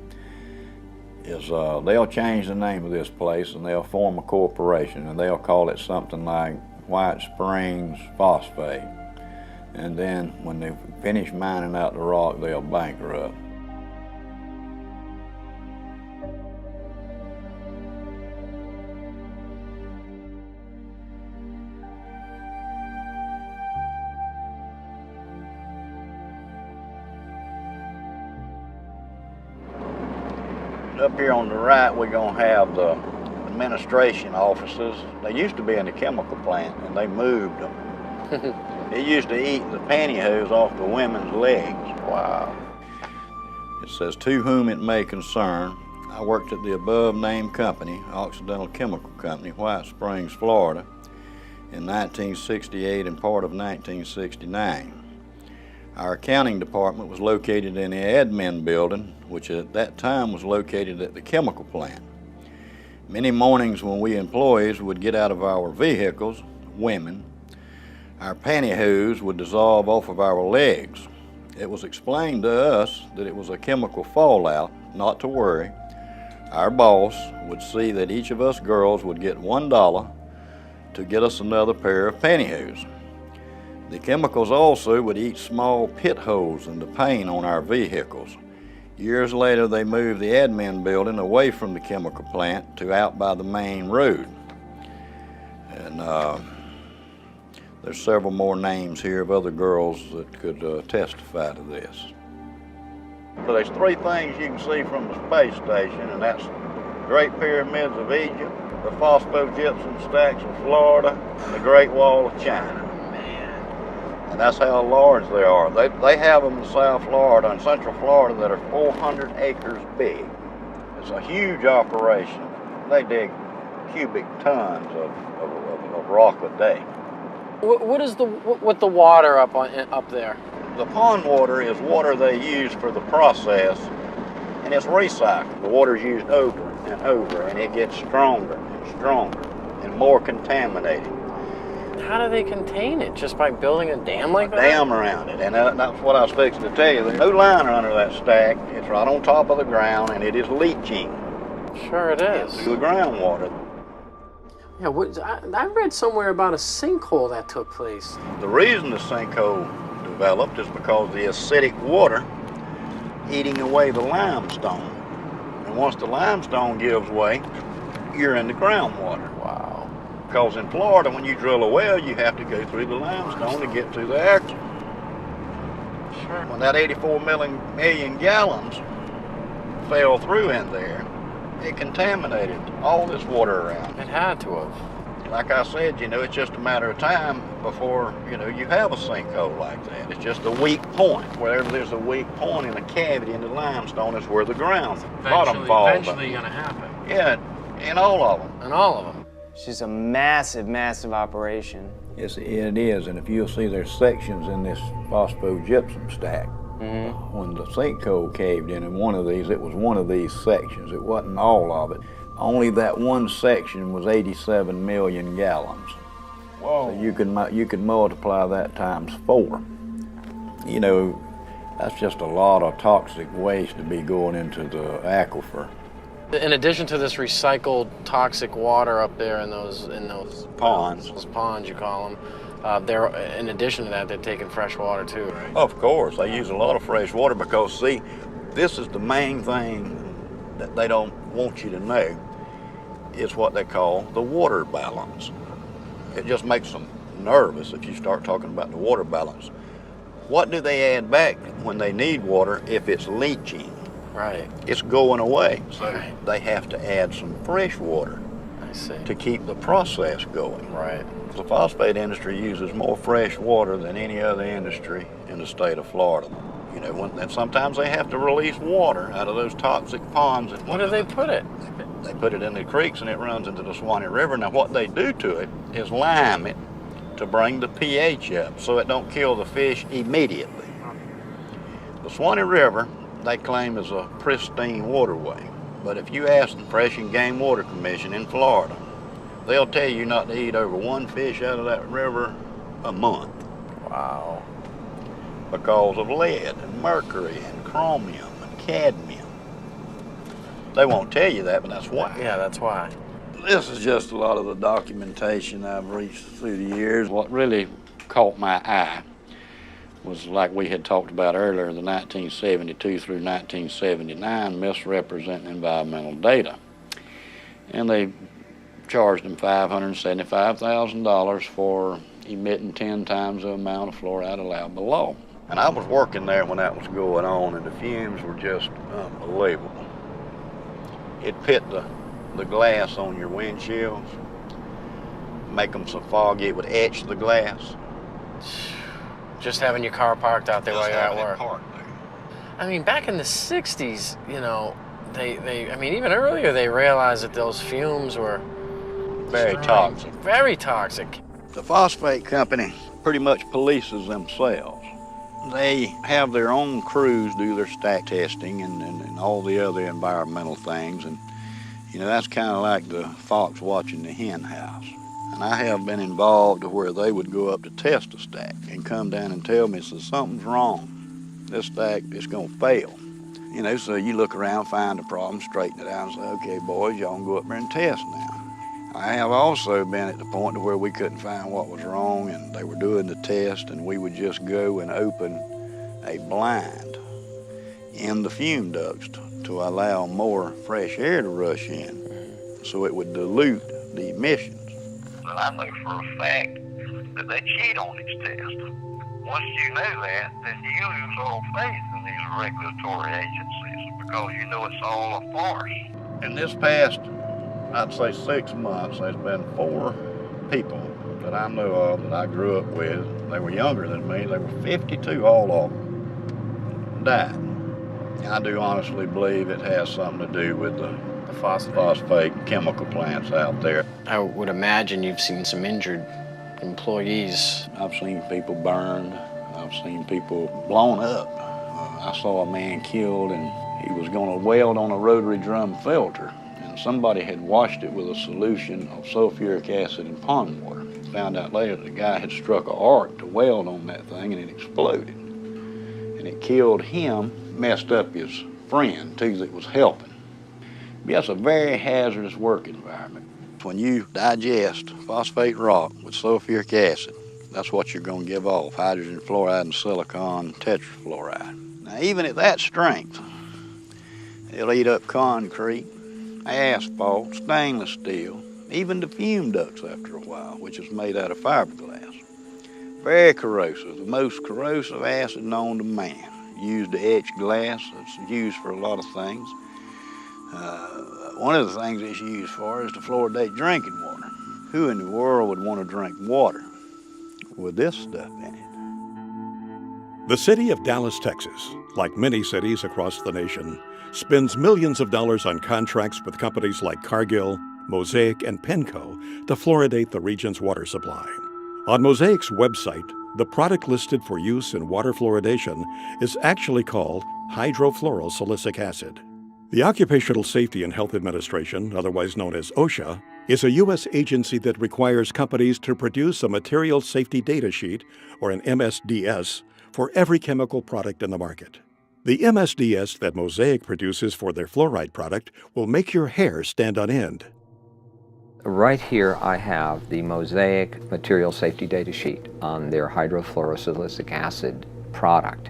is they'll change the name of this place and they'll form a corporation, and they'll call it something like White Springs Phosphate. And then when they finish mining out the rock, they'll bankrupt. Up here on the right, we're going to have the administration offices. They used to be in the chemical plant, and they moved them. They used to eat the pantyhose off the women's legs. Wow. It says, "To whom it may concern, I worked at the above-named company, Occidental Chemical Company, White Springs, Florida, in 1968 and part of 1969. Our accounting department was located in the admin building, which at that time was located at the chemical plant. Many mornings when we employees would get out of our vehicles, women, our pantyhose would dissolve off of our legs. It was explained to us that it was a chemical fallout, not to worry. Our boss would see that each of us girls would get $1 to get us another pair of pantyhose. The chemicals also would eat small pit holes in the paint on our vehicles. Years later, they moved the admin building away from the chemical plant to out by the main road. And there's several more names here of other girls that could testify to this. So there's three things you can see from the space station, and that's the Great Pyramids of Egypt, the phosphogypsum stacks of Florida, and the Great Wall of China. And that's how large they are. They have them in South Florida and Central Florida that are 400 acres big. It's a huge operation. They dig cubic tons of rock a day. What is with the water up there? The pond water is water they use for the process, and it's recycled. The water's used over and over, and it gets stronger and stronger and more contaminated. How do they contain it? Just by building a dam like that? A dam around it, and that's what I was fixing to tell you. There's no liner under that stack. It's right on top of the ground, and it is leaching. Sure it is. Through the groundwater. Yeah, I read somewhere about a sinkhole that took place. The reason the sinkhole developed is because the acidic water eating away the limestone. And once the limestone gives way, you're in the groundwater. Wow. Because in Florida, when you drill a well, you have to go through the limestone to get to the aquifer. Sure. When that 84 million gallons fell through in there, it contaminated all this water around. It had to have. Like I said, you know, it's just a matter of time before, you know, you have a sinkhole like that. It's just a weak point. Wherever there's a weak point in a cavity in the limestone is where the bottom falls. Eventually going to happen. Yeah, in all of them. In all of them. It's just a massive, massive operation. Yes, it is, and if you'll see, there's sections in this phosphogypsum stack. Mm-hmm. When the sinkhole caved in one of these, it was one of these sections. It wasn't all of it. Only that one section was 87 million gallons. Whoa. So you could multiply that times 4. You know, that's just a lot of toxic waste to be going into the aquifer. In addition to this recycled toxic water up there in those ponds, those ponds you call them, they're, in addition to that, they're taking fresh water too, right? Of course, they use a lot of fresh water because, see, this is the main thing that they don't want you to know, is what they call the water balance. It just makes them nervous if you start talking about the water balance. What do they add back when they need water if it's leaching? Right. It's going away. So they have to add some fresh water to keep the process going. Right. The phosphate industry uses more fresh water than any other industry in the state of Florida. You know, and sometimes they have to release water out of those toxic ponds. Where do they put it? They put it in the creeks and it runs into the Swanee River. Now what they do to it is lime it to bring the pH up so it don't kill the fish immediately. The Swanee River, they claim, is a pristine waterway. But if you ask the Fish and Game Water Commission in Florida, they'll tell you not to eat over one fish out of that river a month. Wow. Because of lead and mercury and chromium and cadmium. They won't tell you that, but that's why. Yeah, that's why. This is just a lot of the documentation I've reached through the years. What really caught my eye was, like we had talked about earlier, the 1972 through 1979 misrepresenting environmental data. And they charged them $575,000 for emitting 10 times the amount of fluoride allowed by law. And I was working there when that was going on, and the fumes were just unbelievable. It pit the glass on your windshields, make them so foggy it would etch the glass. Just having your car parked out there while you're at work. Parked there. I mean, back in the 60s, you know, I mean, even earlier they realized that those fumes were very toxic. Very toxic. The phosphate company pretty much polices themselves. They have their own crews do their stack testing and all the other environmental things. And, you know, that's kind of like the fox watching the hen house. And I have been involved to where they would go up to test a stack and come down and tell me, so something's wrong. This stack is going to fail. You know, so you look around, find the problem, straighten it out, and say, okay, boys, y'all can go up there and test now. I have also been at the point to where we couldn't find what was wrong, and they were doing the test, and we would just go and open a blind in the fume ducts to allow more fresh air to rush in, so it would dilute the emissions. But I know for a fact that they cheat on these tests. Once you know that, then you lose all faith in these regulatory agencies because you know it's all a farce. In this past, I'd say 6 months, there's been 4 people that I know of that I grew up with. They were younger than me. They were 52, all of them died. I do honestly believe it has something to do with the phosphate chemical plants out there. I would imagine you've seen some injured employees. I've seen people burned. I've seen people blown up. I saw a man killed, and he was going to weld on a rotary drum filter. Somebody had washed it with a solution of sulfuric acid and pond water. Found out later the guy had struck an arc to weld on that thing and it exploded. And it killed him, messed up his friend too that was helping. But that's a very hazardous work environment. When you digest phosphate rock with sulfuric acid, that's what you're going to give off, hydrogen fluoride and silicon tetrafluoride. Now even at that strength, it'll eat up concrete, asphalt, stainless steel, even the fume ducts after a while, which is made out of fiberglass. Very corrosive, the most corrosive acid known to man. Used to etch glass, it's used for a lot of things. One of the things it's used for is to fluoridate drinking water. Who in the world would want to drink water with this stuff in it? The city of Dallas, Texas, like many cities across the nation, spends millions of dollars on contracts with companies like Cargill, Mosaic, and Penco to fluoridate the region's water supply. On Mosaic's website, the product listed for use in water fluoridation is actually called hydrofluorosilicic acid. The Occupational Safety and Health Administration, otherwise known as OSHA, is a U.S. agency that requires companies to produce a material safety data sheet, or an MSDS, for every chemical product in the market. The MSDS that Mosaic produces for their Fluoride product will make your hair stand on end. Right here I have the Mosaic material safety data sheet on their hydrofluorosilicic acid product.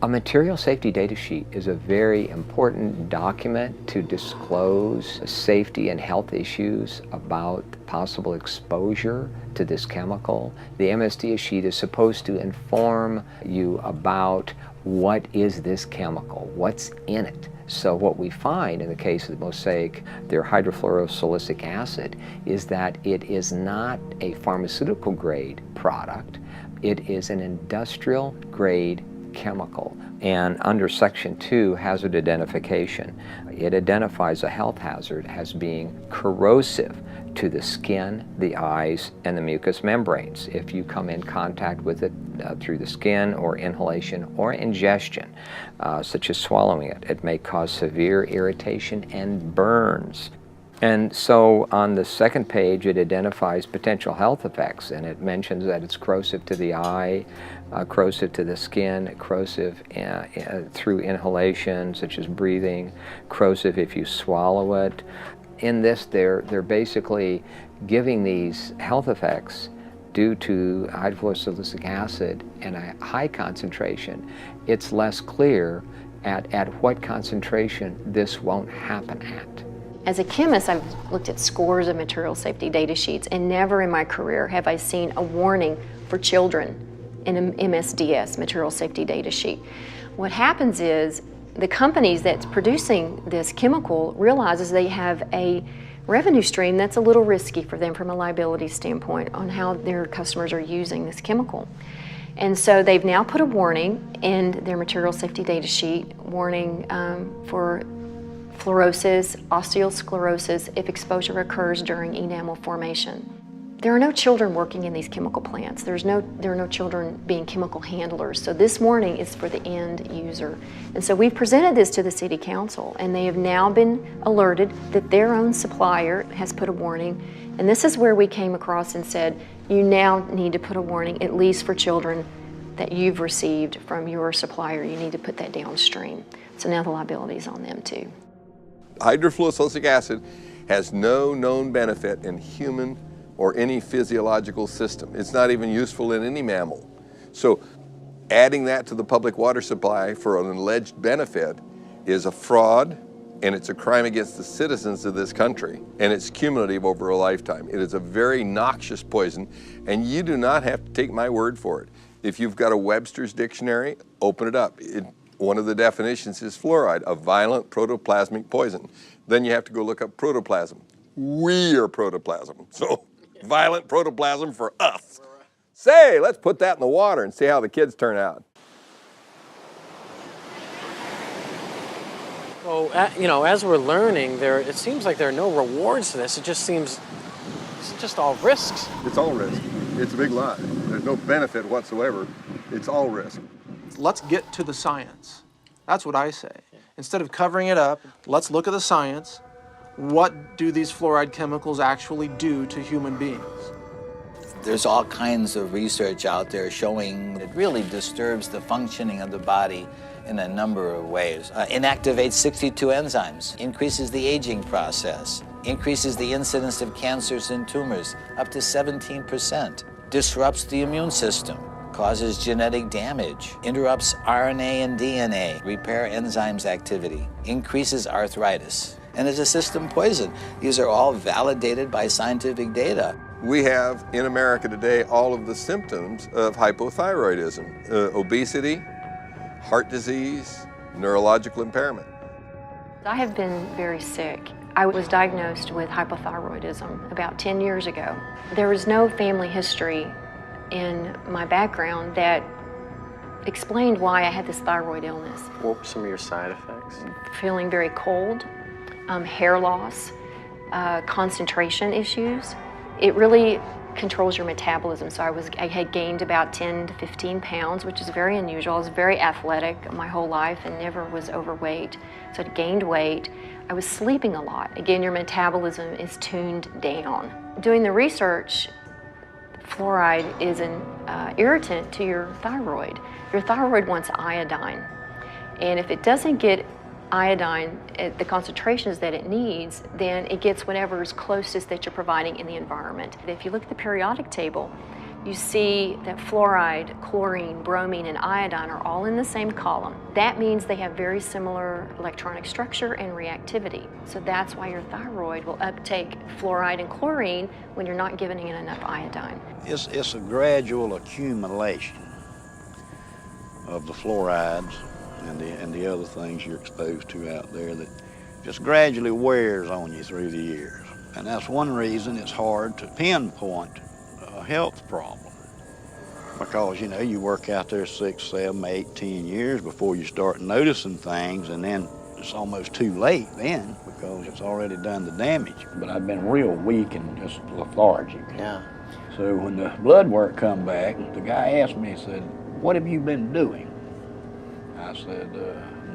A material safety data sheet is a very important document to disclose safety and health issues about possible exposure to this chemical. The MSDS sheet is supposed to inform you about what is this chemical, what's in it. So what we find in the case of the Mosaic, their hydrofluorosilicic acid, is that it is not a pharmaceutical grade product. It is an industrial grade chemical. And under Section 2, hazard identification, it identifies a health hazard as being corrosive to the skin, the eyes, and the mucous membranes. If you come in contact with it through the skin or inhalation or ingestion, such as swallowing it, it may cause severe irritation and burns. And so on the second page, it identifies potential health effects, and it mentions that it's corrosive to the eye, corrosive to the skin, corrosive through inhalation, such as breathing, corrosive if you swallow it. In this, they're basically giving these health effects due to hydrofluorosilicic acid and a high concentration. It's less clear at what concentration this won't happen at. As a chemist, I've looked at scores of material safety data sheets, and never in my career have I seen a warning for children in an MSDS, material safety data sheet. What happens is the companies that's producing this chemical realizes they have a revenue stream that's a little risky for them from a liability standpoint on how their customers are using this chemical. And so they've now put a warning in their material safety data sheet, warning for fluorosis, osteosclerosis if exposure occurs during enamel formation. There are no children working in these chemical plants. There are no children being chemical handlers. So this warning is for the end user. And so we've presented this to the City Council, and they have now been alerted that their own supplier has put a warning. And this is where we came across and said, you now need to put a warning, at least for children that you've received from your supplier. You need to put that downstream. So now the liability is on them too. Hydrofluorosilicic acid has no known benefit in human or any physiological system. It's not even useful in any mammal. So adding that to the public water supply for an alleged benefit is a fraud, and it's a crime against the citizens of this country, and it's cumulative over a lifetime. It is a very noxious poison, and you do not have to take my word for it. If you've got a Webster's dictionary, open it up. One of the definitions is fluoride, a violent protoplasmic poison. Then you have to go look up protoplasm. We are protoplasm, so violent protoplasm for us. Say, let's put that in the water and see how the kids turn out. So, as we're learning, it seems like there are no rewards to this. It just seems it's just all risks. It's all risk. It's a big lie. There's no benefit whatsoever. It's all risk. Let's get to the science. That's what I say. Instead of covering it up, let's look at the science. What do these fluoride chemicals actually do to human beings? There's all kinds of research out there showing it really disturbs the functioning of the body in a number of ways. Inactivates 62 enzymes, increases the aging process, increases the incidence of cancers and tumors up to 17%, disrupts the immune system, causes genetic damage, interrupts RNA and DNA, repair enzymes activity, increases arthritis, and is a system poison. These are all validated by scientific data. We have in America today all of the symptoms of hypothyroidism, obesity, heart disease, neurological impairment. I have been very sick. I was diagnosed with hypothyroidism about 10 years ago. There was no family history in my background that explained why I had this thyroid illness. What were some of your side effects? Feeling very cold, hair loss, concentration issues. It really controls your metabolism. So I had gained about 10 to 15 pounds, which is very unusual. I was very athletic my whole life and never was overweight. So I gained weight. I was sleeping a lot. Again, your metabolism is tuned down. Doing the research, fluoride is an irritant to your thyroid. Your thyroid wants iodine. And if it doesn't get iodine at the concentrations that it needs, then it gets whatever is closest that you're providing in the environment. If you look at the periodic table, you see that fluoride, chlorine, bromine, and iodine are all in the same column. That means they have very similar electronic structure and reactivity. So that's why your thyroid will uptake fluoride and chlorine when you're not giving it enough iodine. It's a gradual accumulation of the fluorides and the other things you're exposed to out there that just gradually wears on you through the years. And that's one reason it's hard to pinpoint a health problem. Because, you know, you work out there 6, 7, 8, 10 years before you start noticing things, and then it's almost too late then because it's already done the damage. But I've been real weak and just lethargic. Yeah. So when the blood work come back, the guy asked me, he said, "What have you been doing?" I said,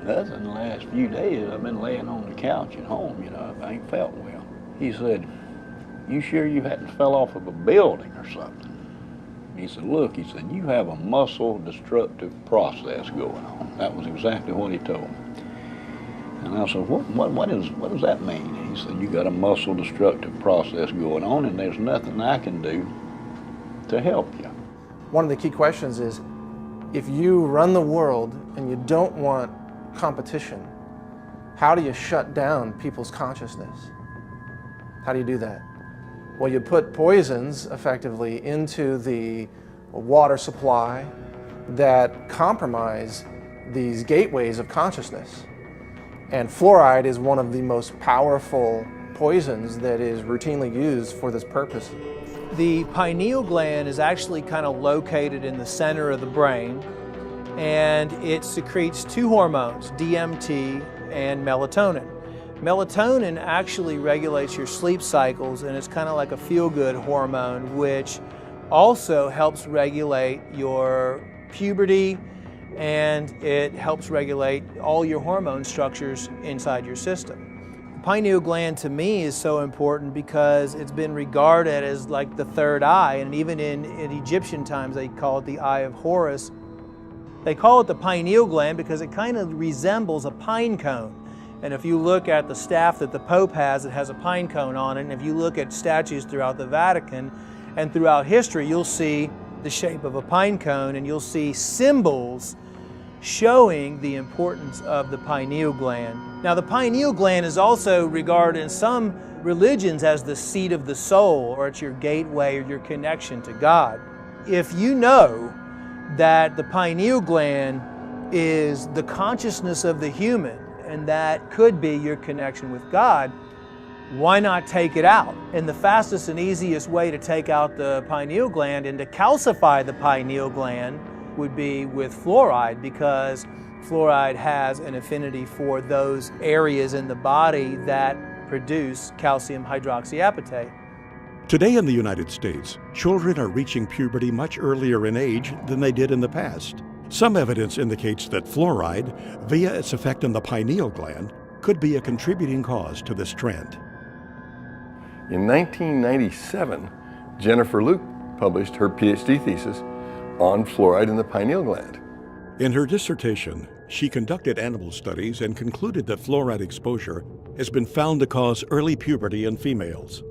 "Nothing. The last few days I've been laying on the couch at home, you know, I ain't felt well." He said, "You sure you hadn't fell off of a building or something?" He said, "Look," he said, "you have a muscle destructive process going on." That was exactly what he told me. And I said, what does that mean? And he said, "You got a muscle destructive process going on and there's nothing I can do to help you." One of the key questions is, if you run the world and you don't want competition, how do you shut down people's consciousness? How do you do that? Well, you put poisons effectively into the water supply that compromise these gateways of consciousness. And fluoride is one of the most powerful poisons that is routinely used for this purpose. The pineal gland is actually kind of located in the center of the brain, and it secretes two hormones, DMT and melatonin. Melatonin actually regulates your sleep cycles, and it's kind of like a feel-good hormone, which also helps regulate your puberty, and it helps regulate all your hormone structures inside your system. The pineal gland to me is so important because it's been regarded as like the third eye, and even in Egyptian times they call it the eye of Horus. They call it the pineal gland because it kind of resembles a pine cone. And if you look at the staff that the Pope has, it has a pine cone on it. And if you look at statues throughout the Vatican and throughout history, you'll see the shape of a pine cone, and you'll see symbols showing the importance of the pineal gland. Now, the pineal gland is also regarded in some religions as the seat of the soul, or it's your gateway or your connection to God. If you know that the pineal gland is the consciousness of the human, and that could be your connection with God, why not take it out? And the fastest and easiest way to take out the pineal gland and to calcify the pineal gland would be with fluoride, because fluoride has an affinity for those areas in the body that produce calcium hydroxyapatite. Today in the United States, children are reaching puberty much earlier in age than they did in the past. Some evidence indicates that fluoride, via its effect on the pineal gland, could be a contributing cause to this trend. In 1997, Jennifer Luke published her PhD thesis on fluoride in the pineal gland. In her dissertation, she conducted animal studies and concluded that fluoride exposure has been found to cause early puberty in females.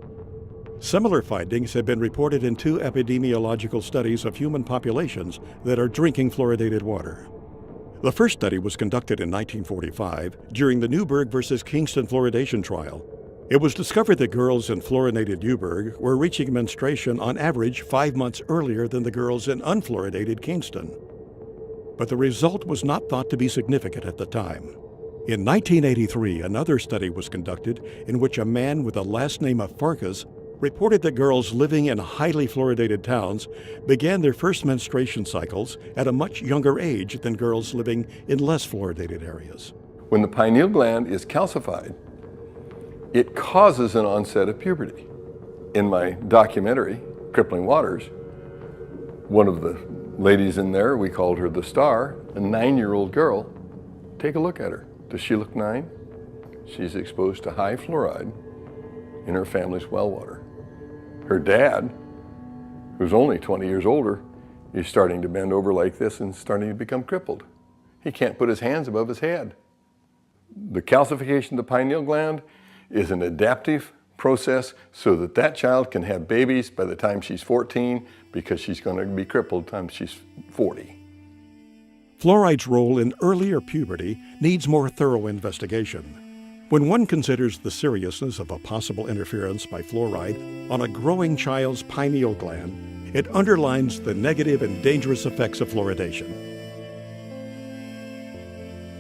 Similar findings have been reported in 2 epidemiological studies of human populations that are drinking fluoridated water. The first study was conducted in 1945 during the Newburgh versus Kingston fluoridation trial. It was discovered that girls in fluoridated Newburgh were reaching menstruation on average 5 months earlier than the girls in unfluoridated Kingston. But the result was not thought to be significant at the time. In 1983, another study was conducted in which a man with the last name of Farkas reported that girls living in highly fluoridated towns began their first menstruation cycles at a much younger age than girls living in less fluoridated areas. When the pineal gland is calcified, it causes an onset of puberty. In my documentary, Crippling Waters, one of the ladies in there, we called her the star, a 9-year-old girl. Take a look at her. Does she look 9? She's exposed to high fluoride in her family's well water. Her dad, who's only 20 years older, is starting to bend over like this and starting to become crippled. he can't put his hands above his head. The calcification of the pineal gland is an adaptive process so that that child can have babies by the time she's 14 because she's going to be crippled by the time she's 40. Fluoride's role in earlier puberty needs more thorough investigation. When one considers the seriousness of a possible interference by fluoride on a growing child's pineal gland, it underlines the negative and dangerous effects of fluoridation.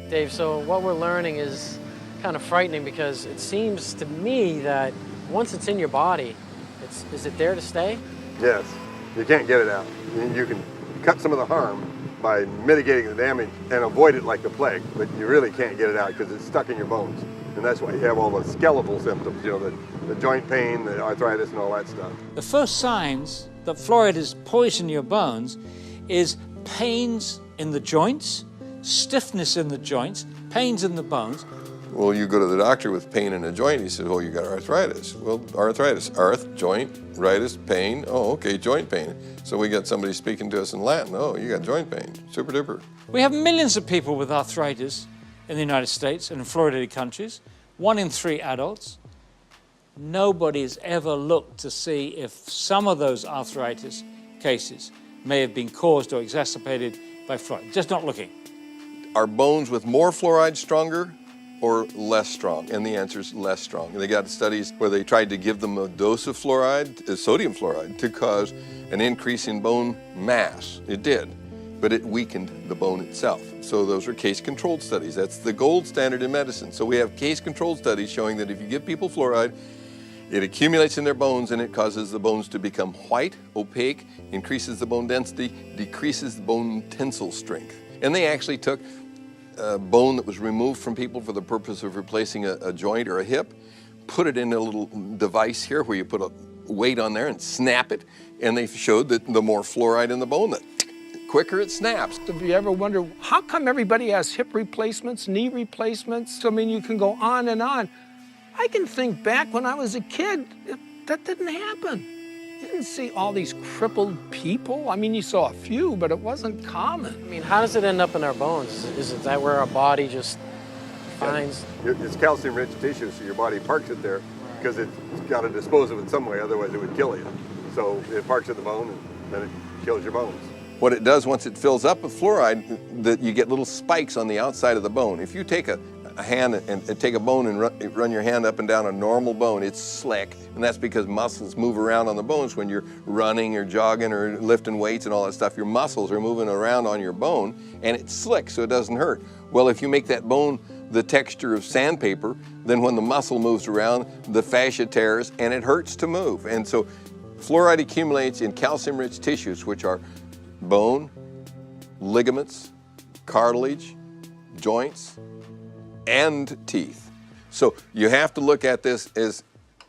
Dave, so what we're learning is kind of frightening because it seems to me that once it's in your body, is it there to stay? Yes, you can't get it out. You can cut some of the harm by mitigating the damage and avoid it like the plague, but you really can't get it out because it's stuck in your bones. And that's why you have all the skeletal symptoms, you know, the joint pain, the arthritis, and all that stuff. The first signs that fluoride is poisoning your bones is pains in the joints, stiffness in the joints, pains in the bones. Well, you go to the doctor with pain in a joint, he says, oh, you got arthritis. Well, arthritis, joint, ritis, pain, oh, okay, joint pain. So we got somebody speaking to us in Latin, oh, you got joint pain, super duper. We have millions of people with arthritis in the United States and in fluoridated countries, 1 in 3 adults. Nobody's ever looked to see if some of those arthritis cases may have been caused or exacerbated by fluoride. Just not looking. Are bones with more fluoride stronger or less strong? And the answer is less strong. And they got studies where they tried to give them a dose of fluoride, sodium fluoride, to cause an increase in bone mass. It did, but it weakened the bone itself. So those are case-controlled studies. That's the gold standard in medicine. So we have case-controlled studies showing that if you give people fluoride, it accumulates in their bones and it causes the bones to become white, opaque, increases the bone density, decreases the bone tensile strength. And they actually took bone that was removed from people for the purpose of replacing a joint or a hip, put it in a little device here where you put a weight on there and snap it, and they showed that the more fluoride in the bone, the quicker it snaps. Have you ever wondered, how come everybody has hip replacements, knee replacements? I mean, you can go on and on. I can think back when I was a kid, that didn't happen. You didn't see all these crippled people. I mean, you saw a few, but it wasn't common. I mean, how does it end up in our bones? Is it that where our body just finds? It's calcium-rich tissue, so your body parks it there because it's got to dispose of it some way, otherwise it would kill you. So it parks in the bone, and then it kills your bones. What it does once it fills up with fluoride, you get little spikes on the outside of the bone. If you take a hand and take a bone and run your hand up and down a normal bone, it's slick, and that's because muscles move around on the bones when you're running or jogging or lifting weights and all that stuff. Your muscles are moving around on your bone, and it's slick, so it doesn't hurt. Well, if you make that bone the texture of sandpaper, then when the muscle moves around, the fascia tears, and it hurts to move. And so fluoride accumulates in calcium-rich tissues, which are bone, ligaments, cartilage, joints, and teeth. So you have to look at this as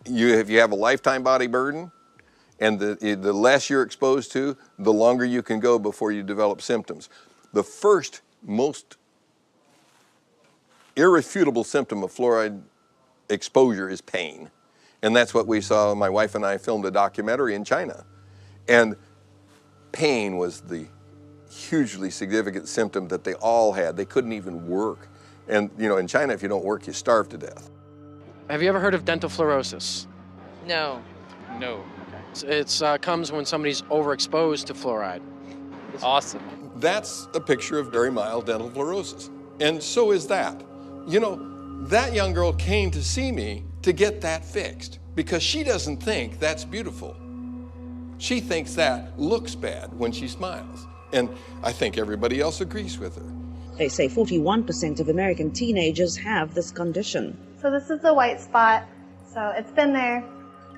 if you have a lifetime body burden, and the less you're exposed to, the longer you can go before you develop symptoms. The first most irrefutable symptom of fluoride exposure is pain. And that's what we saw. My wife and I filmed a documentary in China. And pain was the hugely significant symptom that they all had. They couldn't even work. And you know, in China, if you don't work, you starve to death. Have you ever heard of dental fluorosis? No. No. It comes when somebody's overexposed to fluoride. It's awesome. That's a picture of very mild dental fluorosis. And so is that. You know, that young girl came to see me to get that fixed because she doesn't think that's beautiful. She thinks that looks bad when she smiles. And I think everybody else agrees with her. They say 41% of American teenagers have this condition. So this is the white spot. So it's been there.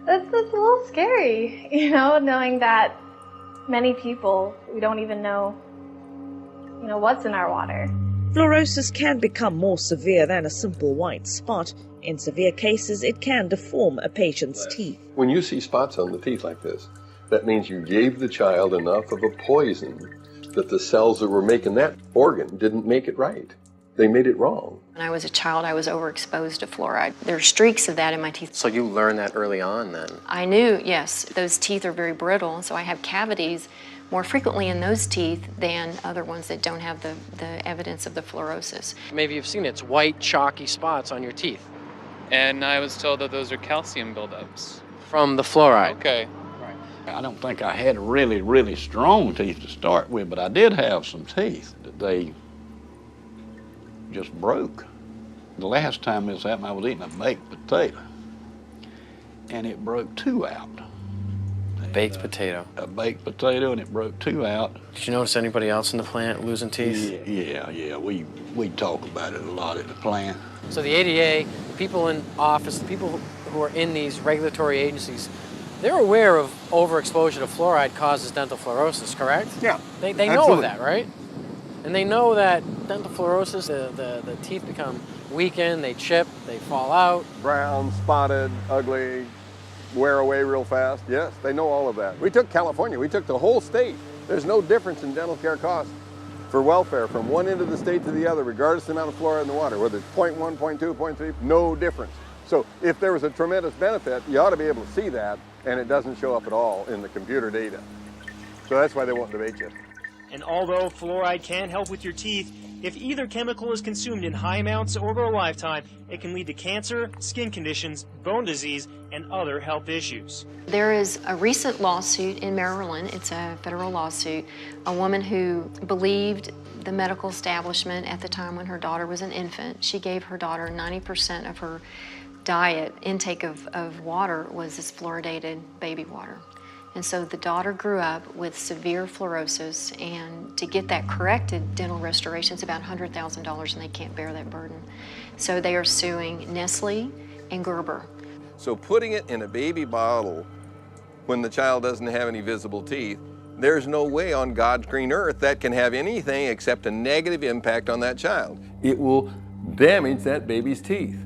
It's a little scary, you know, knowing that many people, we don't even know, you know, what's in our water. Fluorosis can become more severe than a simple white spot. In severe cases, it can deform a patient's teeth. When you see spots on the teeth like this, that means you gave the child enough of a poison that the cells that were making that organ didn't make it right. They made it wrong. When I was a child, I was overexposed to fluoride. There are streaks of that in my teeth. So you learned that early on then? I knew, yes, those teeth are very brittle, and so I have cavities more frequently in those teeth than other ones that don't have the evidence of the fluorosis. Maybe you've seen it. It's white, chalky spots on your teeth. And I was told that those are calcium buildups. From the fluoride. Okay. I don't think I had really, really strong teeth to start with, but I did have some teeth that they just broke. The last time this happened, I was eating a baked potato, and it broke 2 out. Baked potato. A baked potato, and it broke 2 out. Did you notice anybody else in the plant losing teeth? Yeah. We talk about it a lot at the plant. So the ADA, the people in office, the people who are in these regulatory agencies, they're aware of overexposure to fluoride causes dental fluorosis, correct? Yeah. They know of that, right? And they know that dental fluorosis, the teeth become weakened, they chip, they fall out. Brown, spotted, ugly, wear away real fast. Yes, they know all of that. We took California, we took the whole state. There's no difference in dental care costs for welfare from one end of the state to the other, regardless of the amount of fluoride in the water, whether it's 0.1, 0.2, 0.3, no difference. So if there was a tremendous benefit, you ought to be able to see that, and it doesn't show up at all in the computer data. So that's why they won't debate you. And although fluoride can help with your teeth, if either chemical is consumed in high amounts over a lifetime, it can lead to cancer, skin conditions, bone disease, and other health issues. There is a recent lawsuit in Maryland, it's a federal lawsuit, a woman who believed the medical establishment at the time when her daughter was an infant. She gave her daughter 90% of her diet, intake of water was this fluoridated baby water. And so the daughter grew up with severe fluorosis, and to get that corrected, dental restoration is about $100,000, and they can't bear that burden. So they are suing Nestle and Gerber. So putting it in a baby bottle when the child doesn't have any visible teeth, there's no way on God's green earth that can have anything except a negative impact on that child. It will damage that baby's teeth.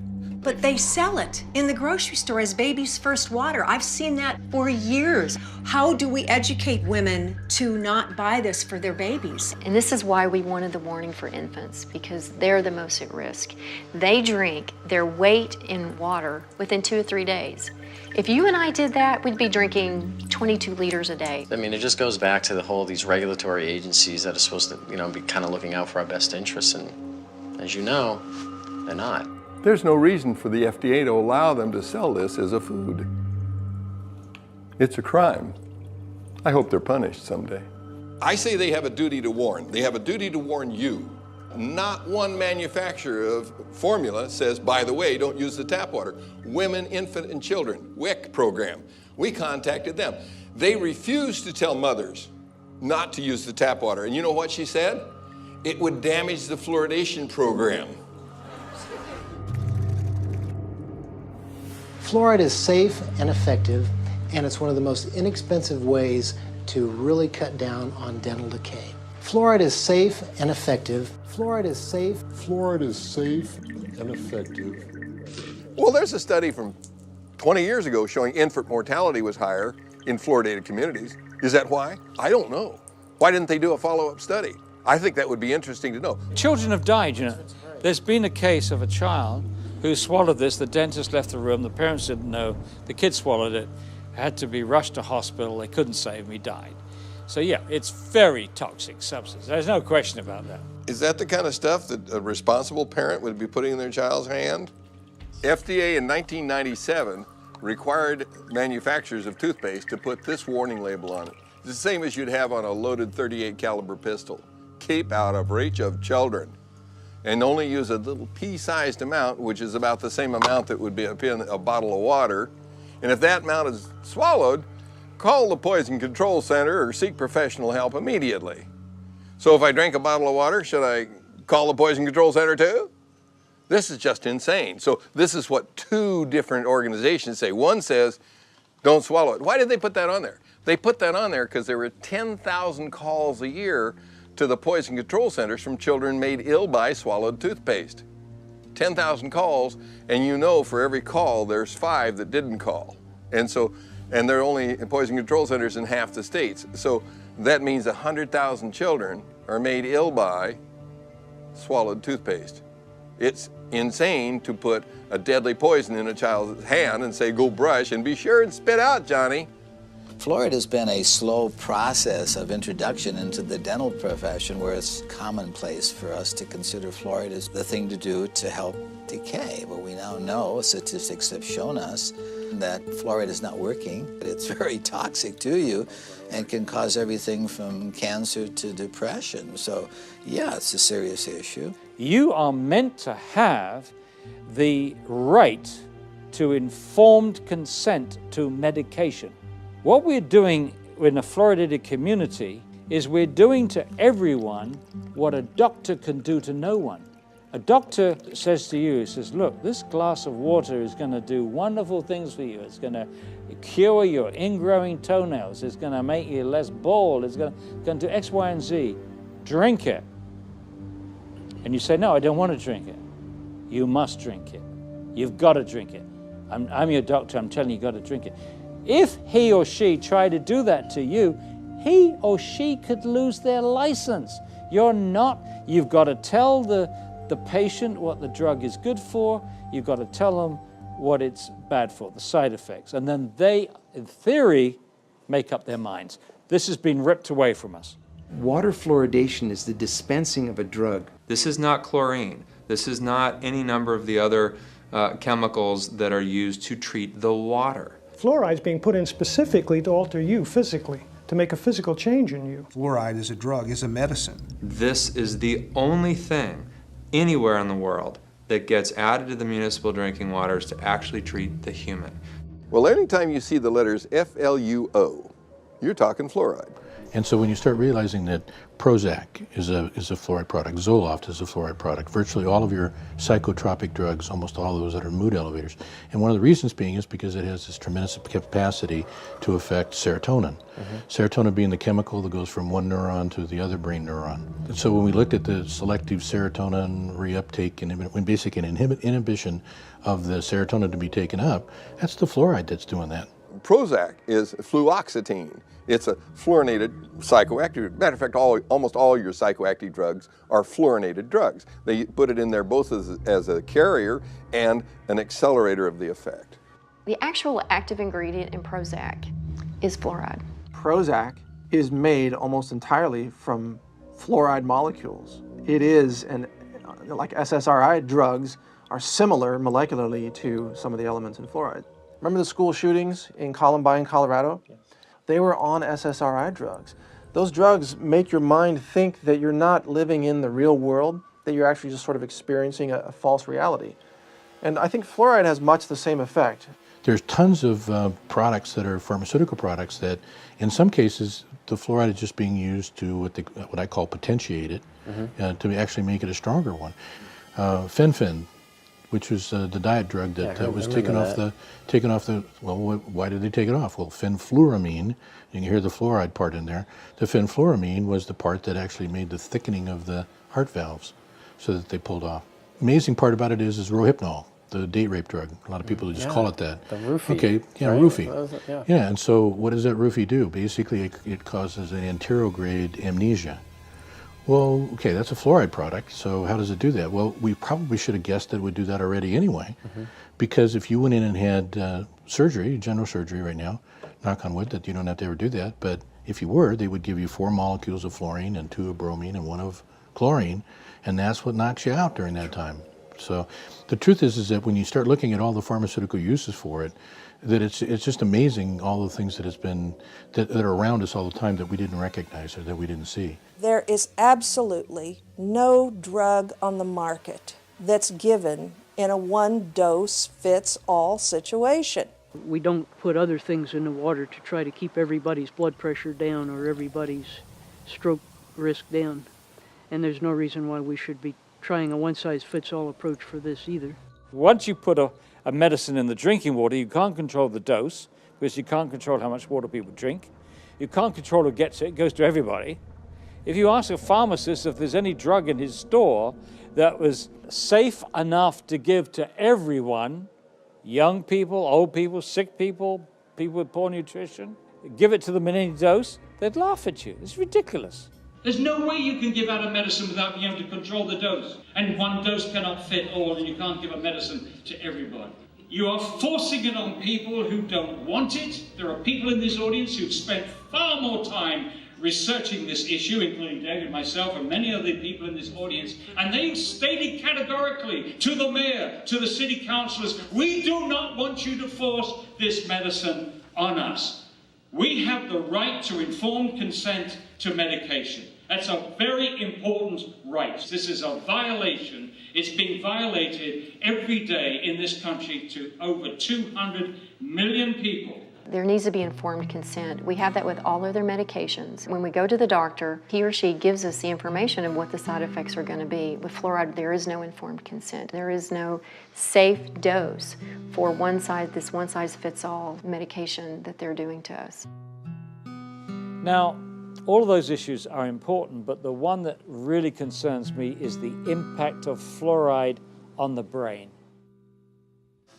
But they sell it in the grocery store as baby's first water. I've seen that for years. How do we educate women to not buy this for their babies? And this is why we wanted the warning for infants, because they're the most at risk. They drink their weight in water within 2 or 3 days. If you and I did that, we'd be drinking 22 liters a day. I mean, it just goes back to the whole, these regulatory agencies that are supposed to, be kind of looking out for our best interests, and as you know, they're not. There's no reason for the FDA to allow them to sell this as a food. It's a crime. I hope they're punished someday. I say they have a duty to warn. They have a duty to warn you. Not one manufacturer of formula says, by the way, don't use the tap water. Women, infant, and children, WIC program. We contacted them. They refused to tell mothers not to use the tap water. And you know what she said? It would damage the fluoridation program. Fluoride is safe and effective, and it's one of the most inexpensive ways to really cut down on dental decay. Fluoride is safe and effective. Fluoride is safe. Fluoride is safe and effective. Well, there's a study from 20 years ago showing infant mortality was higher in fluoridated communities. Is that why? I don't know. Why didn't they do a follow-up study? I think that would be interesting to know. Children have died, you know. There's been a case of a child who swallowed this. The dentist left the room. The parents didn't know. The kid swallowed it, had to be rushed to hospital. They couldn't save him. He died. So yeah, it's very toxic substance. There's no question about that. Is that the kind of stuff that a responsible parent would be putting in their child's hand? FDA in 1997 required manufacturers of toothpaste to put this warning label on it. It's the same as you'd have on a loaded .38 caliber pistol. Keep out of reach of children. And only use a little pea-sized amount, which is about the same amount that would be in a bottle of water. And if that amount is swallowed, call the Poison Control Center or seek professional help immediately. So if I drank a bottle of water, should I call the Poison Control Center too? This is just insane. So this is what 2 different organizations say. One says, don't swallow it. Why did they put that on there? They put that on there because there were 10,000 calls a year to the Poison Control Centers from children made ill by swallowed toothpaste. 10,000 calls, and you know for every call there's 5 that didn't call. And there are only Poison Control Centers in half the states. So that means 100,000 children are made ill by swallowed toothpaste. It's insane to put a deadly poison in a child's hand and say, go brush and be sure and spit out, Johnny. Fluoride has been a slow process of introduction into the dental profession where it's commonplace for us to consider fluoride as the thing to do to help decay. But we now know, statistics have shown us, that fluoride is not working. It's very toxic to you and can cause everything from cancer to depression. So, yeah, it's a serious issue. You are meant to have the right to informed consent to medication. What we're doing in a fluoridated community is we're doing to everyone what a doctor can do to no one. A doctor says to you, he says, look, this glass of water is going to do wonderful things for you. It's going to cure your ingrowing toenails. It's going to make you less bald. It's going to do X, Y, and Z. Drink it. And you say, no, I don't want to drink it. You must drink it. You've got to drink it. I'm your doctor. I'm telling you, you've got to drink it. If he or she tried to do that to you, he or she could lose their license. You're not. You've got to tell the patient what the drug is good for. You've got to tell them what it's bad for, the side effects. And then they, in theory, make up their minds. This has been ripped away from us. Water fluoridation is the dispensing of a drug. This is not chlorine. This is not any number of the other chemicals that are used to treat the water. Fluoride is being put in specifically to alter you physically, to make a physical change in you. Fluoride is a drug, is a medicine. This is the only thing anywhere in the world that gets added to the municipal drinking waters to actually treat the human. Well, anytime you see the letters FLUO, you're talking fluoride. And so when you start realizing that Prozac is a fluoride product, Zoloft is a fluoride product, virtually all of your psychotropic drugs, almost all of those that are mood elevators. And one of the reasons being is because it has this tremendous capacity to affect serotonin. Serotonin being the chemical that goes from one neuron to the other brain neuron. And so when we looked at the selective serotonin reuptake and when basically an inhibition of the serotonin to be taken up, that's the fluoride that's doing that. Prozac is fluoxetine. It's a fluorinated psychoactive. Matter of fact, almost all your psychoactive drugs are fluorinated drugs. They put it in there both as a carrier and an accelerator of the effect. The actual active ingredient in Prozac is fluoride. Prozac is made almost entirely from fluoride molecules. It is, like SSRI drugs, are similar molecularly to some of the elements in fluoride. Remember the school shootings in Columbine, Colorado? Yes. They were on SSRI drugs. Those drugs make your mind think that you're not living in the real world, that you're actually just sort of experiencing a false reality. And I think fluoride has much the same effect. There's tons of products that are pharmaceutical products that, in some cases, the fluoride is just being used to what I call potentiate it, to actually make it a stronger one. Fen-Phen, which was the diet drug that was taken off the, well, why did they take it off? Well, fenfluramine, you can hear the fluoride part in there. The fenfluramine was the part that actually made the thickening of the heart valves so that they pulled off. Amazing part about it is Rohypnol, the date rape drug. A lot of people just call it that. The roofie. Okay, yeah, right? Roofie. Yeah, and so what does that roofie do? Basically, it causes an anterograde amnesia. Well, okay, that's a fluoride product, so how does it do that? Well, we probably should have guessed that it would do that already anyway, because if you went in and had surgery, general surgery right now, knock on wood that you don't have to ever do that, but if you were, they would give you 4 molecules of fluorine and 2 of bromine and 1 of chlorine, and that's what knocks you out during that time. So the truth is that when you start looking at all the pharmaceutical uses for it, that it's just amazing all the things that that are around us all the time that we didn't recognize or that we didn't see. There is absolutely no drug on the market that's given in a one-dose-fits-all situation. We don't put other things in the water to try to keep everybody's blood pressure down or everybody's stroke risk down. And there's no reason why we should be trying a one-size-fits-all approach for this either. Once you put a medicine in the drinking water, you can't control the dose because you can't control how much water people drink. You can't control who gets it. It goes to everybody. If you ask a pharmacist if there's any drug in his store that was safe enough to give to everyone, young people, old people, sick people, people with poor nutrition, give it to them in any dose, they'd laugh at you. It's ridiculous. There's no way you can give out a medicine without being able to control the dose. And one dose cannot fit all, and you can't give a medicine to everybody. You are forcing it on people who don't want it. There are people in this audience who've spent far more time researching this issue, including David, myself, and many other people in this audience, and they stated categorically to the mayor, to the city councillors, we do not want you to force this medicine on us. We have the right to informed consent to medication. That's a very important right. This is a violation. It's being violated every day in this country to over 200 million people. There needs to be informed consent. We have that with all other medications. When we go to the doctor, he or she gives us the information of what the side effects are going to be. With fluoride, there is no informed consent. There is no safe dose for this one-size-fits-all medication that they're doing to us. Now, all of those issues are important, but the one that really concerns me is the impact of fluoride on the brain.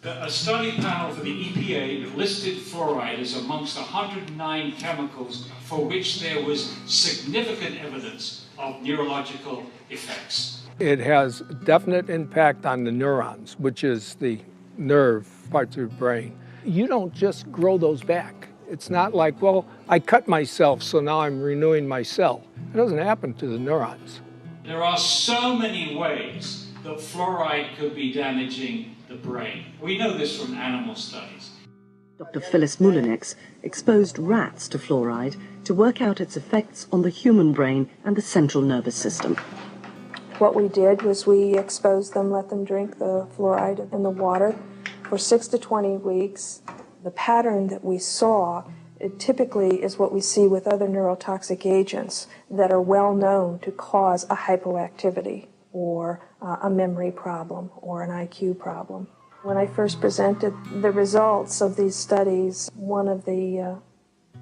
A study panel for the EPA listed fluoride as amongst 109 chemicals for which there was significant evidence of neurological effects. It has definite impact on the neurons, which is the nerve parts of the brain. You don't just grow those back. It's not like, well, I cut myself, so now I'm renewing my cell. It doesn't happen to the neurons. There are so many ways that fluoride could be damaging the brain. We know this from animal studies. Dr. Phyllis Moulinex exposed rats to fluoride to work out its effects on the human brain and the central nervous system. What we did was we exposed them, let them drink the fluoride in the water for 6 to 20 weeks. The pattern that we saw, it typically is what we see with other neurotoxic agents that are well known to cause a hypoactivity or a memory problem or an IQ problem. When I first presented the results of these studies, one of the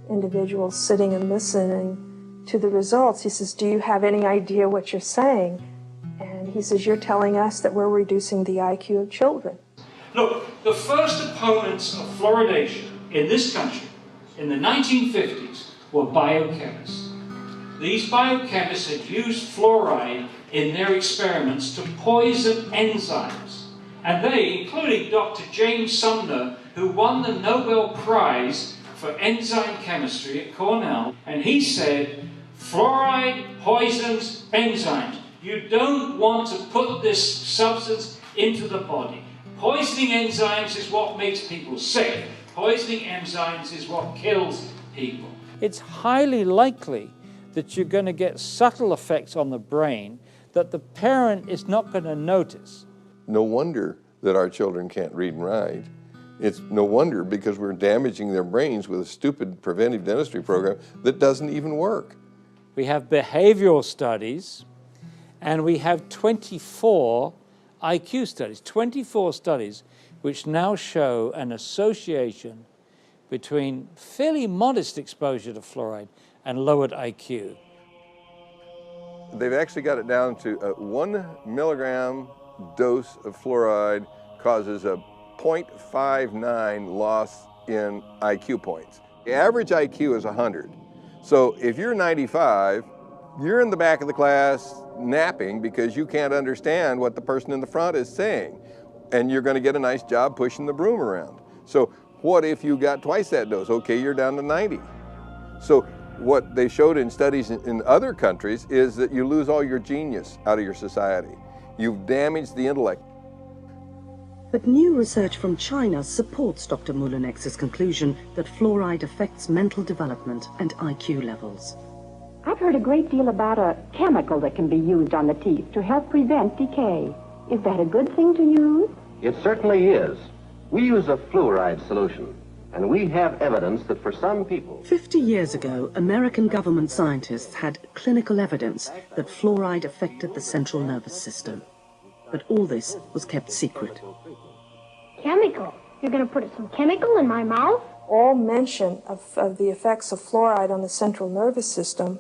individuals sitting and listening to the results, he says, "Do you have any idea what you're saying?" And he says, "You're telling us that we're reducing the IQ of children." Look, the first opponents of fluoridation in this country in the 1950s were biochemists. These biochemists had used fluoride in their experiments to poison enzymes. And they, including Dr. James Sumner, who won the Nobel Prize for enzyme chemistry at Cornell, and he said, fluoride poisons enzymes. You don't want to put this substance into the body. Poisoning enzymes is what makes people sick. Poisoning enzymes is what kills people. It's highly likely that you're going to get subtle effects on the brain that the parent is not going to notice. No wonder that our children can't read and write. It's no wonder because we're damaging their brains with a stupid preventive dentistry program that doesn't even work. We have behavioral studies, and we have 24 IQ studies, 24 studies which now show an association between fairly modest exposure to fluoride and lowered IQ. They've actually got it down to a 1 milligram dose of fluoride causes a 0.59 loss in IQ points. The average IQ is 100. So if you're 95, you're in the back of the class napping because you can't understand what the person in the front is saying. And you're going to get a nice job pushing the broom around. So what if you got twice that dose? Okay, you're down to 90. So what they showed in studies in other countries is that you lose all your genius out of your society. You've damaged the intellect. But new research from China supports Dr. Moulinex's conclusion that fluoride affects mental development and IQ levels. I've heard a great deal about a chemical that can be used on the teeth to help prevent decay. Is that a good thing to use? It certainly is. We use a fluoride solution, and we have evidence that for some people... 50 years ago, American government scientists had clinical evidence that fluoride affected the central nervous system. But all this was kept secret. Chemical? You're going to put some chemical in my mouth? All mention of the effects of fluoride on the central nervous system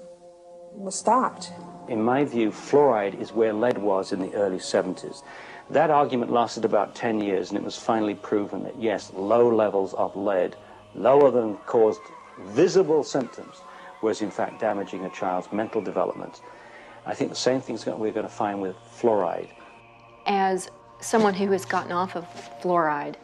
was stopped. In my view, fluoride is where lead was in the early 70s. That argument lasted about 10 years, and it was finally proven that, yes, low levels of lead, lower than caused visible symptoms, was in fact damaging a child's mental development. I think the same thing's we're going to find with fluoride. As someone who has gotten off of fluoride,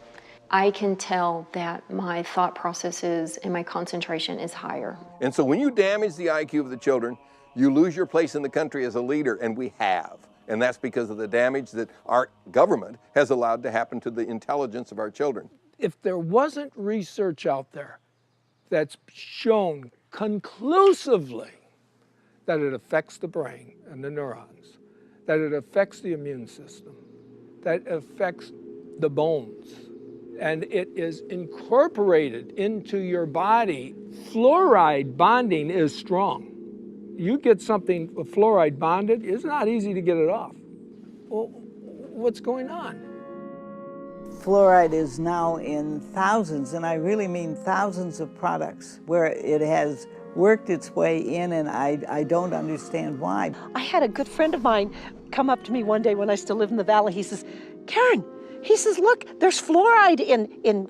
I can tell that my thought processes and my concentration is higher. And so when you damage the IQ of the children, you lose your place in the country as a leader, and we have. And that's because of the damage that our government has allowed to happen to the intelligence of our children. If there wasn't research out there that's shown conclusively that it affects the brain and the neurons, that it affects the immune system, that it affects the bones, and it is incorporated into your body, fluoride bonding is strong. You get something with fluoride bonded, it's not easy to get it off. Well, what's going on? Fluoride is now in thousands, and I really mean thousands of products where it has worked its way in, and I don't understand why. I had a good friend of mine come up to me one day when I still lived in the Valley. He says, Karen, he says, look, there's fluoride in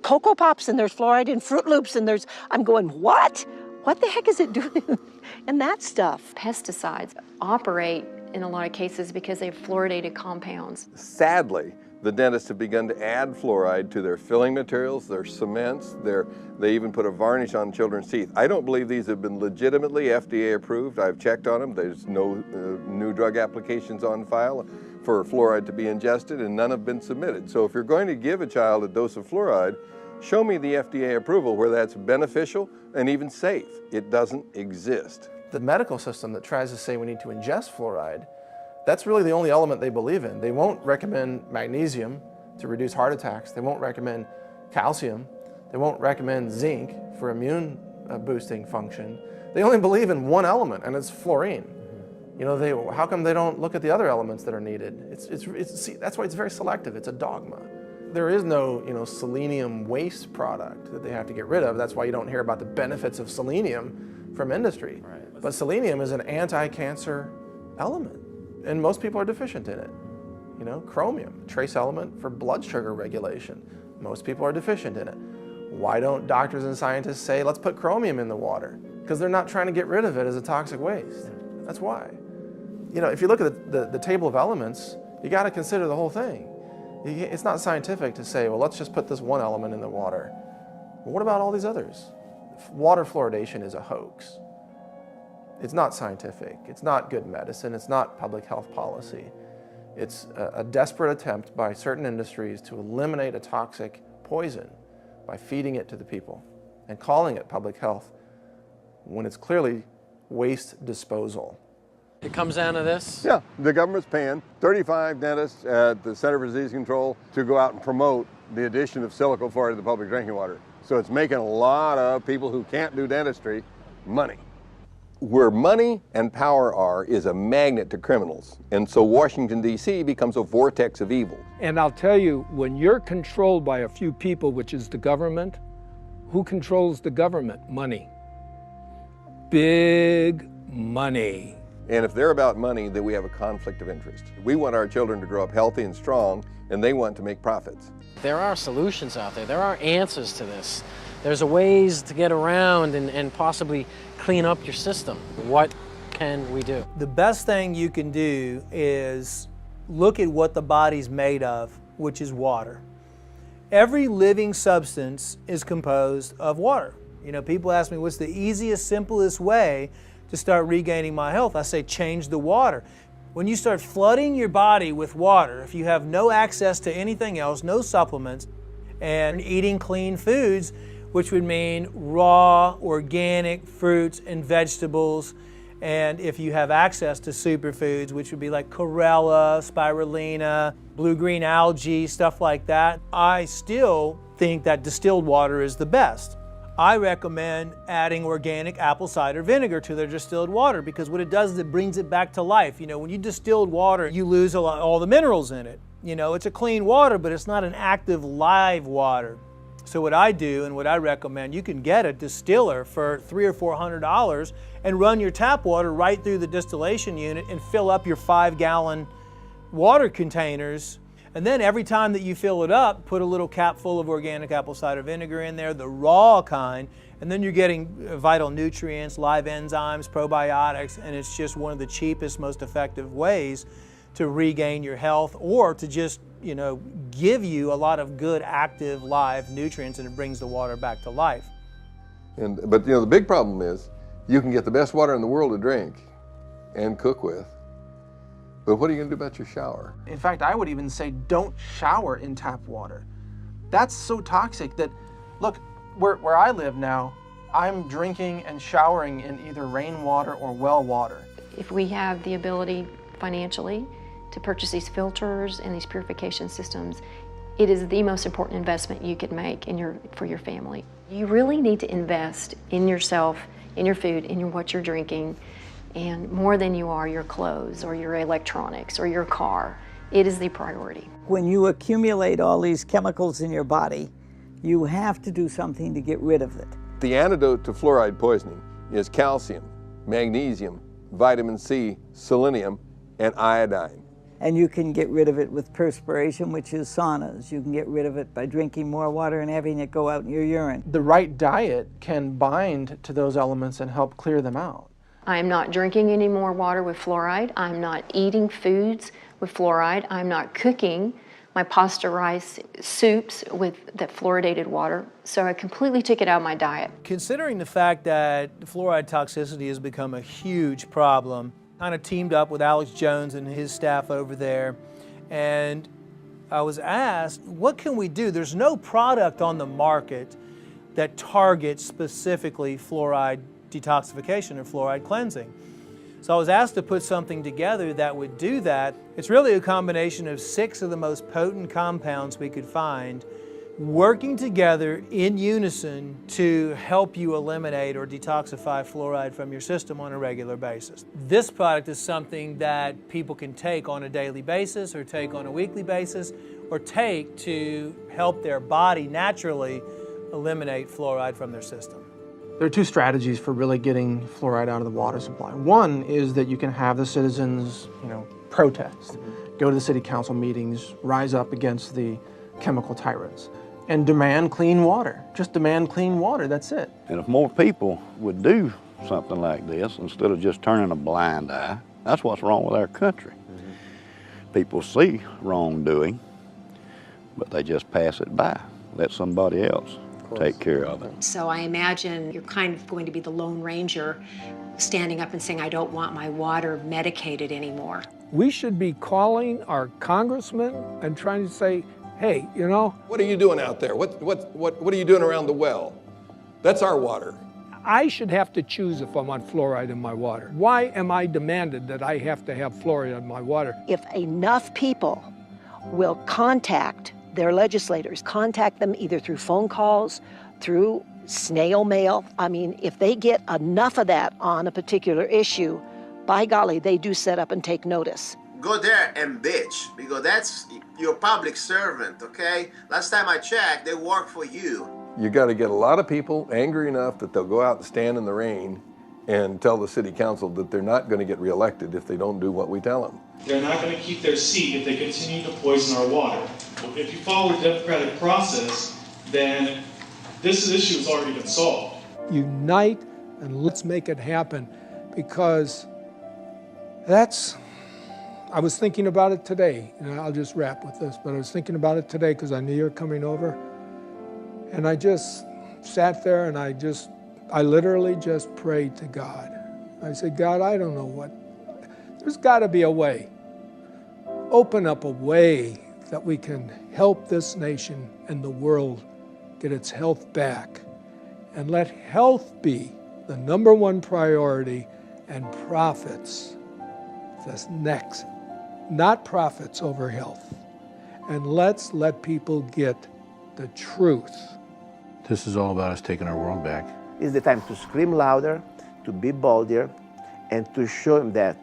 Cocoa Pops, and there's fluoride in Fruit Loops, and there's, I'm going, what? What the heck is it doing in that stuff? Pesticides operate in a lot of cases because they have fluoridated compounds. Sadly, the dentists have begun to add fluoride to their filling materials, their cements, they even put a varnish on children's teeth. I don't believe these have been legitimately FDA approved. I've checked on them. There's no new drug applications on file for fluoride to be ingested, and none have been submitted. So if you're going to give a child a dose of fluoride, show me the FDA approval where that's beneficial and even safe. It doesn't exist. The medical system that tries to say we need to ingest fluoride, that's really the only element they believe in. They won't recommend magnesium to reduce heart attacks. They won't recommend calcium. They won't recommend zinc for immune boosting function. They only believe in one element, and it's fluorine. You know, how come they don't look at the other elements that are needed? See, that's why it's very selective. It's a dogma. There is no, selenium waste product that they have to get rid of. That's why you don't hear about the benefits of selenium from industry. Right. But selenium is an anti-cancer element, and most people are deficient in it. Chromium, trace element for blood sugar regulation. Most people are deficient in it. Why don't doctors and scientists say, let's put chromium in the water? Because they're not trying to get rid of it as a toxic waste. That's why. If you look at the table of elements, you got to consider the whole thing. It's not scientific to say, well, let's just put this one element in the water. Well, what about all these others? Water fluoridation is a hoax. It's not scientific. It's not good medicine. It's not public health policy. It's a desperate attempt by certain industries to eliminate a toxic poison by feeding it to the people and calling it public health when it's clearly waste disposal. It comes down to this? Yeah, the government's paying 35 dentists at the Center for Disease Control to go out and promote the addition of silicate fluoride to the public drinking water. So it's making a lot of people who can't do dentistry money. Where money and power are is a magnet to criminals. And so Washington, D.C. becomes a vortex of evil. And I'll tell you, when you're controlled by a few people, which is the government, who controls the government? Money. Big money. And if they're about money, then we have a conflict of interest. We want our children to grow up healthy and strong, and they want to make profits. There are solutions out there. There are answers to this. There's a ways to get around and possibly clean up your system. What can we do? The best thing you can do is look at what the body's made of, which is water. Every living substance is composed of water. People ask me, what's the easiest, simplest way to start regaining my health? I say, change the water. When you start flooding your body with water, if you have no access to anything else, no supplements, and eating clean foods, which would mean raw, organic fruits and vegetables, and if you have access to superfoods, which would be like chlorella, spirulina, blue-green algae, stuff like that, I still think that distilled water is the best. I recommend adding organic apple cider vinegar to their distilled water because what it does is it brings it back to life. When you distilled water, you lose all the minerals in it. It's a clean water, but it's not an active live water. So what I do and what I recommend, you can get a distiller for $300 or $400 and run your tap water right through the distillation unit and fill up your 5-gallon water containers. And then every time that you fill it up, put a little cap full of organic apple cider vinegar in there, the raw kind, and then you're getting vital nutrients, live enzymes, probiotics, and it's just one of the cheapest, most effective ways to regain your health or to just, you know, give you a lot of good, active, live nutrients, and it brings the water back to life. But you know, the big problem is you can get the best water in the world to drink and cook with, but what are you going to do about your shower? In fact, I would even say don't shower in tap water. That's so toxic that, look, where I live now, I'm drinking and showering in either rainwater or well water. If we have the ability financially to purchase these filters and these purification systems, it is the most important investment you could make for your family. You really need to invest in yourself, in your food, in what you're drinking, and more than you are your clothes or your electronics or your car. It is the priority. When you accumulate all these chemicals in your body, you have to do something to get rid of it. The antidote to fluoride poisoning is calcium, magnesium, vitamin C, selenium, and iodine. And you can get rid of it with perspiration, which is saunas. You can get rid of it by drinking more water and having it go out in your urine. The right diet can bind to those elements and help clear them out. I'm not drinking any more water with fluoride. I'm not eating foods with fluoride. I'm not cooking my pasta rice soups with that fluoridated water. So I completely took it out of my diet. Considering the fact that fluoride toxicity has become a huge problem, kind of teamed up with Alex Jones and his staff over there, and I was asked, what can we do? There's no product on the market that targets specifically fluoride detoxification or fluoride cleansing. So I was asked to put something together that would do that. It's really a combination of 6 of the most potent compounds we could find working together in unison to help you eliminate or detoxify fluoride from your system on a regular basis. This product is something that people can take on a daily basis or take on a weekly basis or take to help their body naturally eliminate fluoride from their system. There are 2 strategies for really getting fluoride out of the water supply. One is that you can have the citizens, protest, go to the city council meetings, rise up against the chemical tyrants, and demand clean water. Just demand clean water, that's it. And if more people would do something like this, instead of just turning a blind eye, that's what's wrong with our country. People see wrongdoing, but they just pass it by, let somebody else take care of it. So I imagine you're kind of going to be the Lone Ranger standing up and saying, I don't want my water medicated anymore. We should be calling our congressmen and trying to say, hey, what are you doing out there? What are you doing around the well? That's our water. I should have to choose if I want fluoride in my water. Why am I demanded that I have to have fluoride in my water? If enough people will contact their legislators, contact them either through phone calls, through snail mail. I mean, if they get enough of that on a particular issue, by golly, they do set up and take notice. Go there and bitch, because that's your public servant, okay? Last time I checked, they work for you. You got to get a lot of people angry enough that they'll go out and stand in the rain and tell the city council that they're not going to get reelected if they don't do what we tell them. They're not going to keep their seat if they continue to poison our water. If you follow the democratic process, then this issue has already been solved. Unite and let's make it happen, because I was thinking about it today, and I'll just wrap with this, but I was thinking about it today because I knew you were coming over, and I just sat there and I literally just prayed to God. I said, God, I don't know there's got to be a way. Open up a way that we can help this nation and the world get its health back. And let health be the #1 priority and profits that's next. Not profits over health. And let's let people get the truth. This is all about us taking our world back. It's the time to scream louder, to be bolder, and to show them that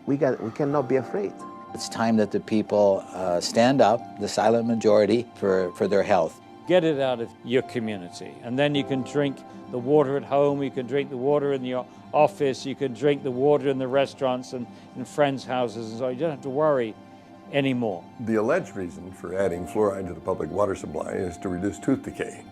we cannot be afraid. It's time that the people stand up, the silent majority, for their health. Get it out of your community, and then you can drink the water at home, you can drink the water in your office, you can drink the water in the restaurants and in friends' houses, and so you don't have to worry anymore. The alleged reason for adding fluoride to the public water supply is to reduce tooth decay.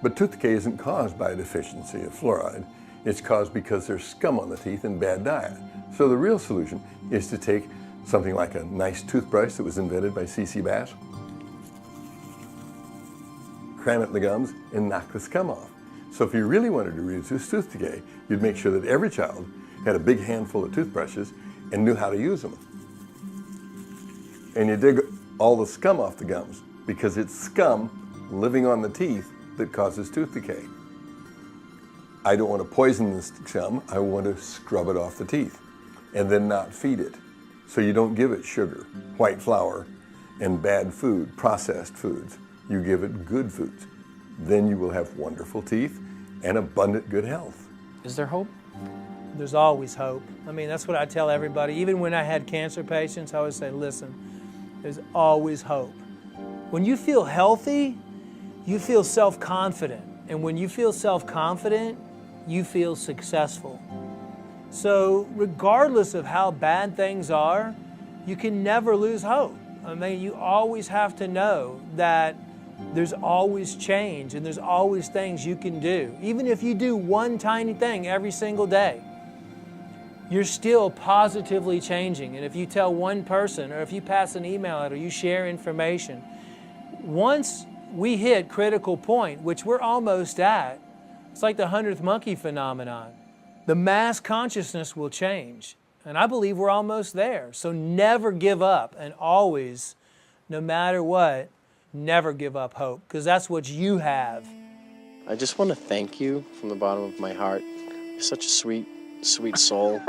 But tooth decay isn't caused by a deficiency of fluoride. It's caused because there's scum on the teeth and bad diet. So the real solution is to take something like a nice toothbrush that was invented by C.C. Bass, cram it in the gums, and knock the scum off. So if you really wanted to reduce tooth decay, you'd make sure that every child had a big handful of toothbrushes and knew how to use them. And you dig all the scum off the gums, because it's scum living on the teeth that causes tooth decay. I don't want to poison the scum, I want to scrub it off the teeth and then not feed it. So you don't give it sugar, white flour, and bad food, processed foods. You give it good foods. Then you will have wonderful teeth and abundant good health. Is there hope? There's always hope. I mean, that's what I tell everybody. Even when I had cancer patients, I always say, listen, there's always hope. When you feel healthy, you feel self-confident. And when you feel self-confident, you feel successful. So regardless of how bad things are, you can never lose hope. I mean, you always have to know that there's always change and there's always things you can do. Even if you do one tiny thing every single day, you're still positively changing. And if you tell one person, or if you pass an email out, or you share information, once we hit critical point, which we're almost at, it's like the 100th monkey phenomenon. The mass consciousness will change. And I believe we're almost there. So never give up, and always, no matter what, never give up hope, because that's what you have. I just want to thank you from the bottom of my heart. You're such a sweet, sweet soul.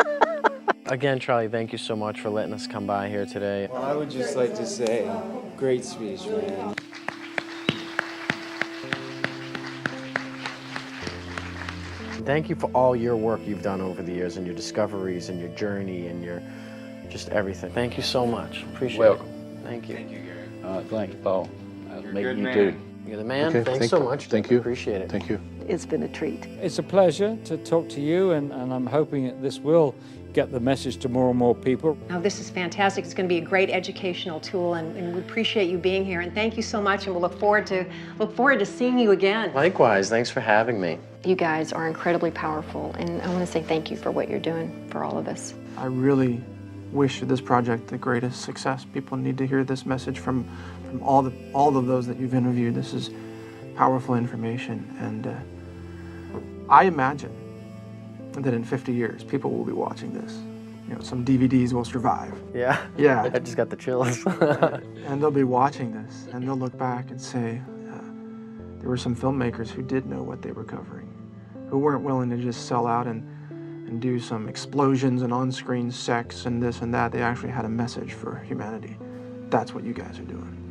Again, Charlie, thank you so much for letting us come by here today. Well, I would just like to say, great speech, man. Thank you for all your work you've done over the years, and your discoveries, and your journey, and your just everything. Thank you so much. Appreciate Welcome. it. Thank you. Thank you, Paul. You're You too. You're the man. Okay, Thanks so much. Thank you. Appreciate it. Thank you. It's been a treat. It's a pleasure to talk to you, and I'm hoping that this will get the message to more and more people. Now, this is fantastic. It's going to be a great educational tool, and we appreciate you being here. And thank you so much, and we'll look forward to seeing you again. Likewise, thanks for having me. You guys are incredibly powerful, and I want to say thank you for what you're doing for all of us. I really wish this project the greatest success. People need to hear this message from all of those that you've interviewed. This is powerful information, and I imagine that in 50 years, people will be watching this. You know, some DVDs will survive. Yeah. Yeah. I just got the chills. And they'll be watching this, and they'll look back and say, there were some filmmakers who did know what they were covering, who weren't willing to just sell out and do some explosions and on-screen sex and this and that. They actually had a message for humanity. That's what you guys are doing.